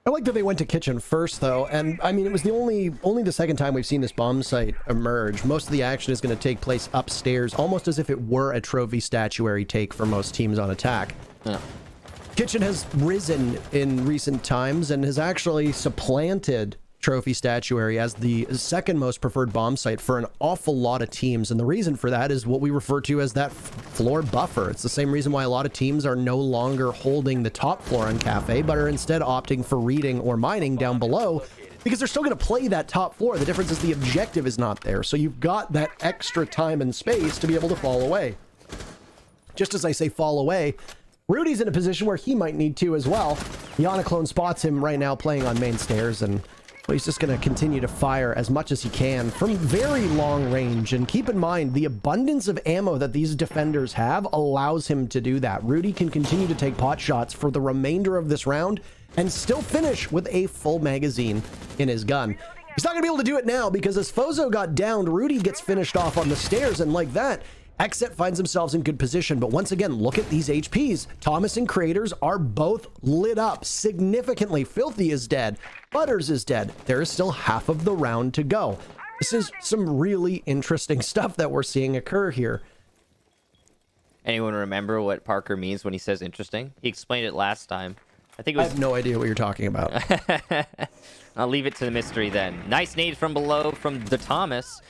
I like that they went to kitchen first, though, and I mean, it was the only the second time we've seen this bomb site emerge. Most of the action is going to take place upstairs, almost as if it were a trophy statuary take for most teams on attack. Yeah. Kitchen has risen in recent times and has actually supplanted trophy statuary as the second most preferred bomb site for an awful lot of teams, and the reason for that is what we refer to as that floor buffer. It's the same reason why a lot of teams are no longer holding the top floor on Cafe, but are instead opting for reading or mining down below, because they're still going to play that top floor. The difference is the objective is not there, so you've got that extra time and space to be able to fall away. Just as I say fall away, Rudy's in a position where he might need to as well. Yanaclone spots him right now playing on main stairs, and well, he's just going to continue to fire as much as he can from very long range. And keep in mind, the abundance of ammo that these defenders have allows him to do that. Rudy can continue to take pot shots for the remainder of this round and still finish with a full magazine in his gun. He's not going to be able to do it now because as Fozo got downed, Rudy gets finished off on the stairs, and like that, XSET finds themselves in good position. But once again, look at these HPs. Thomas and Creators are both lit up significantly. Filthy is dead. Butters is dead. There is still half of the round to go. This is some really interesting stuff that we're seeing occur here. Anyone remember what Parker means when he says interesting? He explained it last time. I think it was... I have no idea what you're talking about. I'll leave it to the mystery then. Nice nade from below from the Thomas.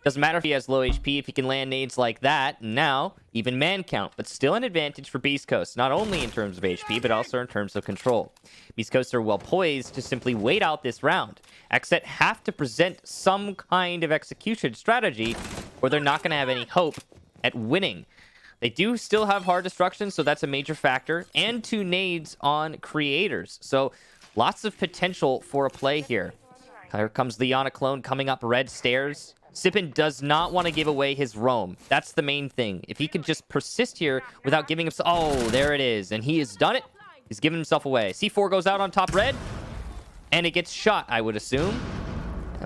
Doesn't matter if he has low HP, if he can land nades like that. Now, even man count, but still an advantage for Beast Coast, not only in terms of HP, but also in terms of control. Beast Coast are well poised to simply wait out this round. XSET have to present some kind of execution strategy, or they're not going to have any hope at winning. They do still have hard destruction, so that's a major factor, and 2 nades on Creators. So lots of potential for a play here. Here comes the Yanaclone coming up red stairs. Sippin does not want to give away his roam. That's the main thing. If he could just persist here without giving himself... Oh, there it is. And he has done it. He's given himself away. C4 goes out on top red. And it gets shot, I would assume,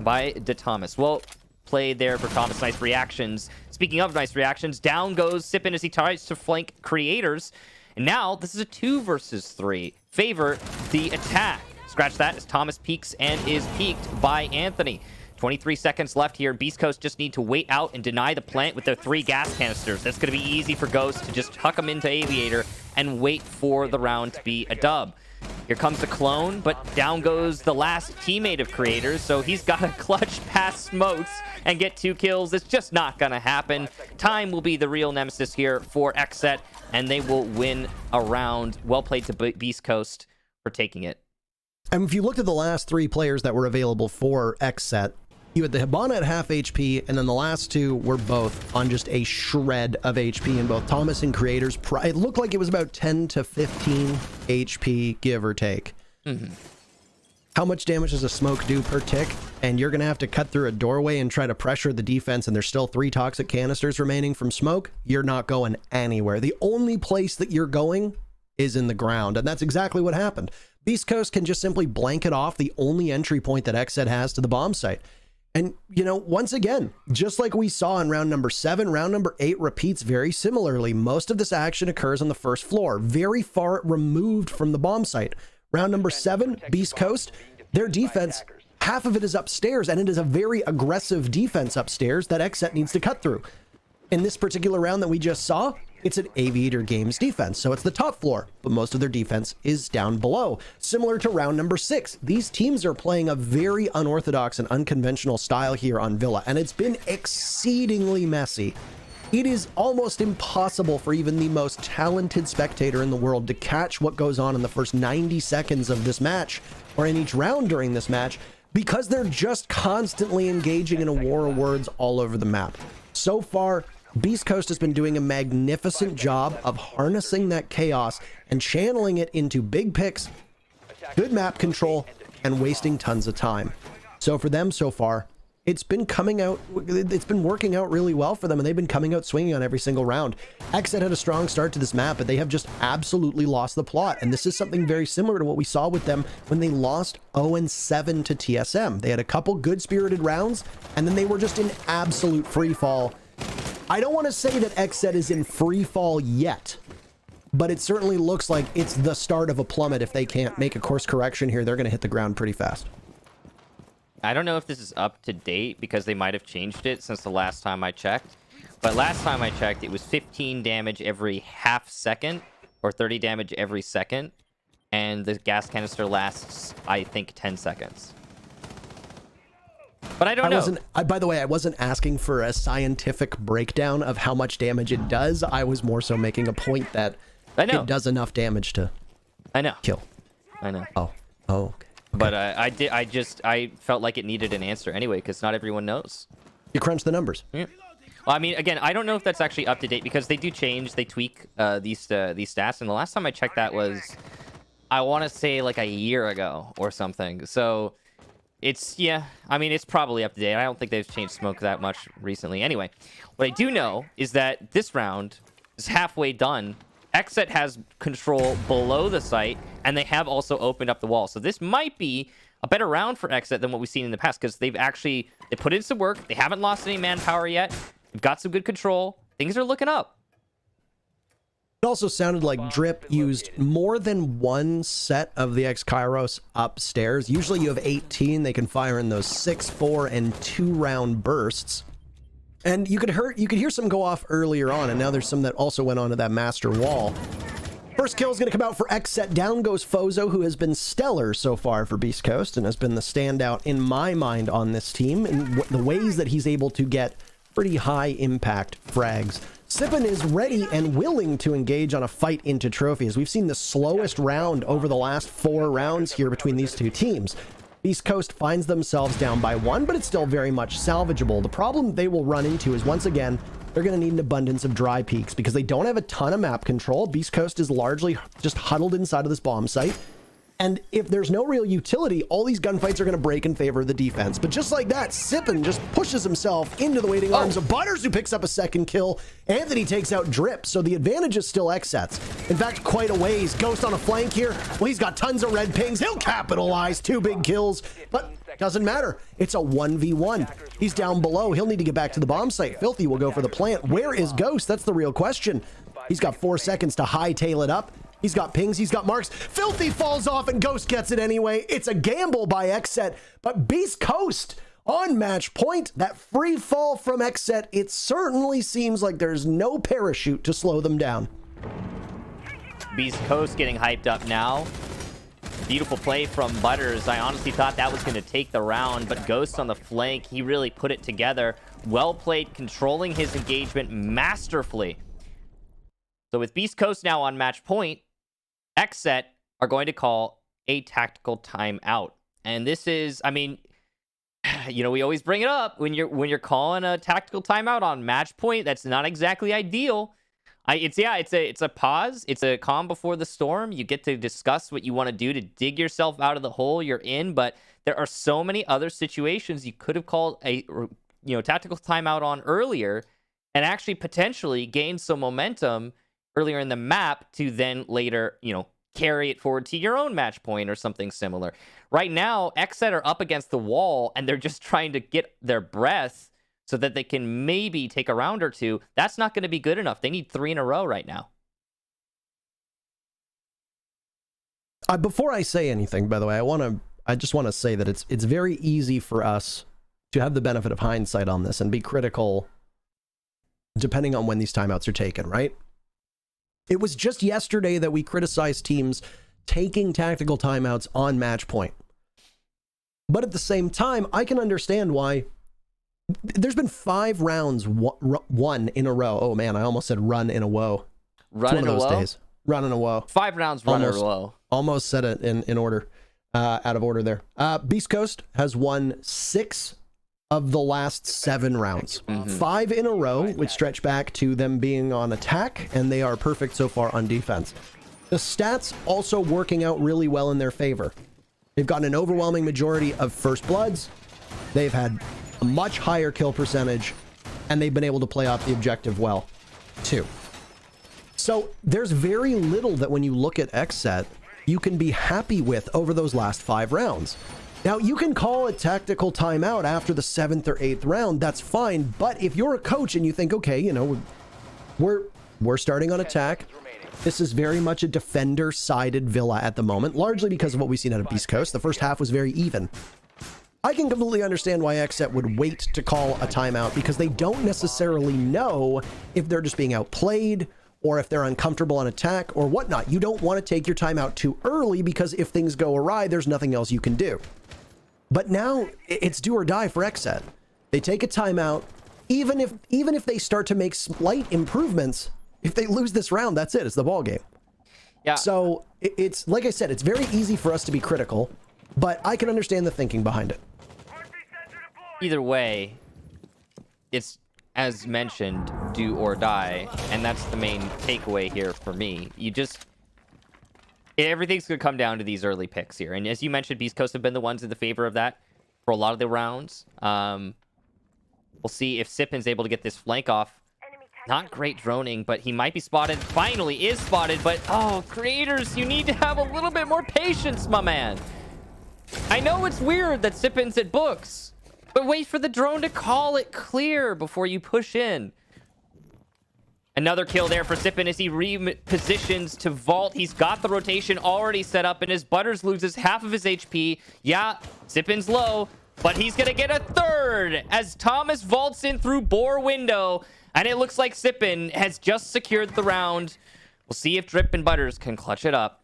by De Thomas. Well played there for Thomas. Nice reactions. Speaking of nice reactions, down goes Sippin as he tries to flank Creators. And now this is a 2 versus 3. Favor the attack. Scratch that as Thomas peeks and is peeked by Anthony. 23 seconds left here. Beast Coast just need to wait out and deny the plant with their 3 gas canisters. That's going to be easy for Ghost to just huck them into Aviator and wait for the round to be a dub. Here comes the clone, but down goes the last teammate of Creators, so he's got to clutch past smokes and get 2 kills. It's just not going to happen. Time will be the real nemesis here for XSET, and they will win a round. Well played to Beast Coast for taking it. And if you looked at the last 3 players that were available for XSET, you had the Hibana at half HP, and then the last 2 were both on just a shred of HP in both Thomas and Creators. It looked like it was about 10 to 15 HP, give or take. Mm-hmm. How much damage does a smoke do per tick? And you're going to have to cut through a doorway and try to pressure the defense, and there's still 3 toxic canisters remaining from smoke. You're not going anywhere. The only place that you're going is in the ground, and that's exactly what happened. Beast Coast can just simply blanket off the only entry point that XSET has to the bomb site. And, once again, just like we saw in round number 7, round number 8 repeats very similarly. Most of this action occurs on the first floor, very far removed from the bomb site. Round number 7, Beast Coast, their defense, half of it is upstairs, and it is a very aggressive defense upstairs that XSET needs to cut through. In this particular round that we just saw, it's an Aviator Games defense, so it's the top floor, but most of their defense is down below. Similar to round number 6, these teams are playing a very unorthodox and unconventional style here on Villa, and it's been exceedingly messy. It is almost impossible for even the most talented spectator in the world to catch what goes on in the first 90 seconds of this match, or in each round during this match, because they're just constantly engaging in a war of words all over the map. So far, Beast Coast has been doing a magnificent job of harnessing that chaos and channeling it into big picks, good map control, and wasting tons of time. So for them so far, it's been working out really well for them, and they've been coming out swinging on every single round. XSET had a strong start to this map, but they have just absolutely lost the plot, and this is something very similar to what we saw with them when they lost 0-7 to TSM. They had a couple good-spirited rounds, and then they were just in absolute free fall. I don't want to say that XSET is in free fall yet, but it certainly looks like it's the start of a plummet. If they can't make a course correction here, they're going to hit the ground pretty fast. I don't know if this is up to date because they might have changed it since the last time I checked. But last time I checked, it was 15 damage every half second or 30 damage every second. And the gas canister lasts, I think, 10 seconds. But I don't know. By the way, I wasn't asking for a scientific breakdown of how much damage it does. I was more so making a point that it does enough damage to kill. I know. Oh, okay. But I felt like it needed an answer anyway, because not everyone knows. You crunch the numbers. Yeah. Well, I mean, again, I don't know if that's actually up to date because they do change, they tweak these stats, and the last time I checked that was, I want to say like a year ago or something. So it's it's probably up to date. I don't think they've changed smoke that much recently. Anyway, what I do know is that this round is halfway done. XSET has control below the site, and they have also opened up the wall. So this might be a better round for XSET than what we've seen in the past, because they put in some work. They haven't lost any manpower yet. They've got some good control. Things are looking up. It also sounded like Drip used more than one set of the X-Kairos upstairs. Usually you have 18. They can fire in those 6, 4, and 2-round bursts. And you could hear some go off earlier on, and now there's some that also went onto that master wall. First kill is going to come out for XSET. Down goes Fozo, who has been stellar so far for Beast Coast and has been the standout in my mind on this team in the ways that he's able to get pretty high impact frags. Sippin is ready and willing to engage on a fight into trophies. We've seen the slowest round over the last 4 rounds here between these two teams. Beast Coast finds themselves down by 1, but it's still very much salvageable. The problem they will run into is, once again, they're going to need an abundance of dry peaks because they don't have a ton of map control. Beast Coast is largely just huddled inside of this bomb site. And if there's no real utility, all these gunfights are going to break in favor of the defense. But just like that, Sippin just pushes himself into the waiting arms of Butters, who picks up a second kill. Anthony takes out Drip, so the advantage is still XSET's. In fact, quite a ways. Ghost on a flank here. Well, he's got tons of red pings. He'll capitalize 2 big kills, but doesn't matter. It's a 1v1. He's down below. He'll need to get back to the bomb site. Filthy will go for the plant. Where is Ghost? That's the real question. He's got 4 seconds to hightail it up. He's got pings, he's got marks. Filthy falls off and Ghost gets it anyway. It's a gamble by XSET, but Beast Coast on match point. That free fall from XSET, it certainly seems like there's no parachute to slow them down. Beast Coast getting hyped up now. Beautiful play from Butters. I honestly thought that was going to take the round, but Ghost on the flank, he really put it together. Well played, controlling his engagement masterfully. So with Beast Coast now on match point, XSET are going to call a tactical timeout. And this is, I mean, we always bring it up when you're calling a tactical timeout on match point. That's not exactly ideal. It's a pause. It's a calm before the storm. You get to discuss what you want to do to dig yourself out of the hole you're in. But there are so many other situations you could have called a tactical timeout on earlier, and actually potentially gain some momentum earlier in the map to then later, carry it forward to your own match point or something similar. Right now, XSET are up against the wall, and they're just trying to get their breath so that they can maybe take a round or two. That's not going to be good enough. They need 3 in a row right now. Before I say anything, by the way, I just want to say that it's very easy for us to have the benefit of hindsight on this and be critical depending on when these timeouts are taken, right? It was just yesterday that we criticized teams taking tactical timeouts on match point. But at the same time, I can understand why there's been 5 rounds won in a row. Oh man, I almost said run in a woe. Run in a woe? Days. Run in a woe. 5 rounds run in a woe. Almost said it in order, out of order there. Beast Coast has won 6 of the last 7 rounds. 5 in a row, which stretch back to them being on attack, and they are perfect so far on defense. The stats also working out really well in their favor. They've gotten an overwhelming majority of first bloods. They've had a much higher kill percentage, and they've been able to play off the objective well, too. So there's very little that when you look at XSET, you can be happy with over those last 5 rounds. Now, you can call a tactical timeout after the 7th or 8th round, that's fine, but if you're a coach and you think, okay, you know, we're starting on attack, this is very much a defender-sided Villa at the moment, largely because of what we've seen out of Beast Coast. The first half was very even. I can completely understand why XSET would wait to call a timeout because they don't necessarily know if they're just being outplayed or if they're uncomfortable on attack or whatnot. You don't want to take your timeout too early because if things go awry, there's nothing else you can do. But now it's do or die for XSET. They take a timeout, even if they start to make slight improvements, if they lose this round, that's it. It's the ball game. Yeah. So it's like I said, it's very easy for us to be critical, but I can understand the thinking behind it. Either way, it's, as mentioned, do or die, and that's the main takeaway here for me. Everything's going to come down to these early picks here, and as you mentioned, Beast Coast have been the ones in the favor of that for a lot of the rounds. We'll see if Sippin's able to get this flank off. Not great droning, but he might be spotted. Finally is spotted, but oh, creators, you need to have a little bit more patience, my man. I know it's weird that Sippin's at books, but wait for the drone to call it clear before you push in. Another kill there for Sippin as he repositions to vault. He's got the rotation already set up, and as Butters loses half of his HP. Yeah, Sippin's low, but he's going to get a third as Thomas vaults in through Boar window, and it looks like Sippin has just secured the round. We'll see if Drip and Butters can clutch it up.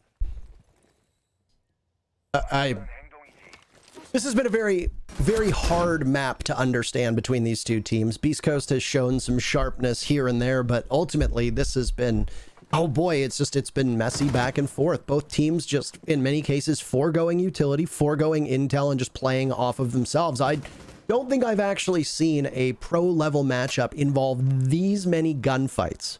This has been a very, very hard map to understand between these two teams. Beast Coast has shown some sharpness here and there, but ultimately this has been, oh boy, it's been messy back and forth. Both teams just, in many cases, foregoing utility, foregoing intel, and just playing off of themselves. I don't think I've actually seen a pro-level matchup involve these many gunfights.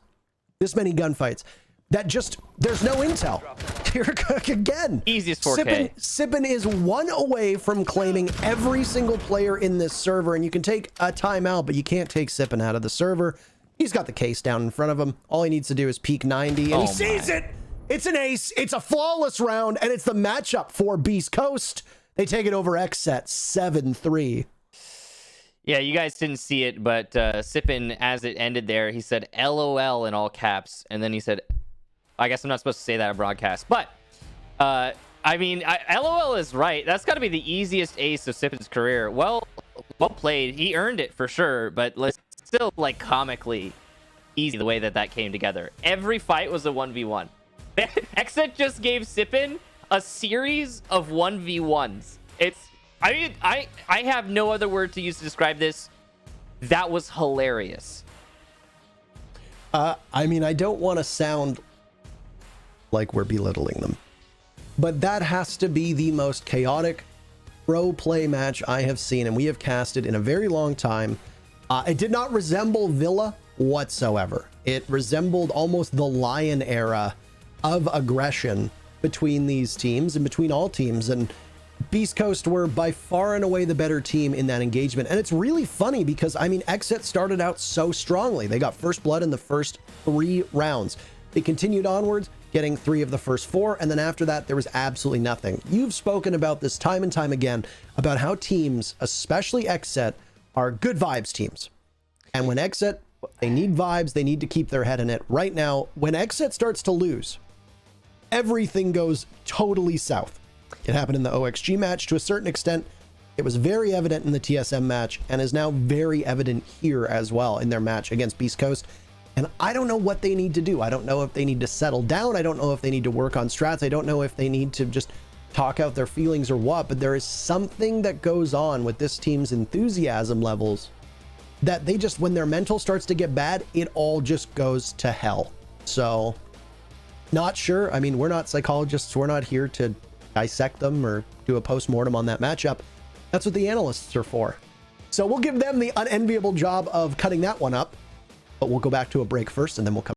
This many gunfights. That just, there's no intel. Here again. Easiest 4K. Sippin is 1 away from claiming every single player in this server, and you can take a timeout, but you can't take Sippin out of the server. He's got the case down in front of him. All he needs to do is peek 90, and he sees it. It's an ace. It's a flawless round, and it's the matchup for Beast Coast. They take it over XSET 7-3. Yeah, you guys didn't see it, but Sippin, as it ended there, he said LOL in all caps, and then he said, I guess I'm not supposed to say that on broadcast, but I mean, LOL is right. That's got to be the easiest ace of Sippin's career. Well played. He earned it for sure, but let's still like comically easy the way that came together. Every fight was a 1v1. XSET just gave Sippin a series of 1v1s. I mean, I have no other word to use to describe this. That was hilarious. I mean, I don't want to sound like we're belittling them, but that has to be the most chaotic pro play match I have seen, and we have casted in a very long time. It did not resemble Villa whatsoever. It resembled almost the Lion era of aggression between these teams and between all teams, and Beast Coast were by far and away the better team in that engagement. And it's really funny because, I mean, XSET started out so strongly. They got first blood in the first 3 rounds. They continued onwards, getting 3 of the first 4, and then after that, there was absolutely nothing. You've spoken about this time and time again, about how teams, especially XSET, are good vibes teams. And when XSET, they need vibes, they need to keep their head in it. Right now, when XSET starts to lose, everything goes totally south. It happened in the OXG match to a certain extent. It was very evident in the TSM match, and is now very evident here as well in their match against Beast Coast. And I don't know what they need to do. I don't know if they need to settle down. I don't know if they need to work on strats. I don't know if they need to just talk out their feelings or what, but there is something that goes on with this team's enthusiasm levels that they just, when their mental starts to get bad, it all just goes to hell. So, not sure. I mean, we're not psychologists. We're not here to dissect them or do a post-mortem on that matchup. That's what the analysts are for. So we'll give them the unenviable job of cutting that one up, but we'll go back to a break first and then we'll come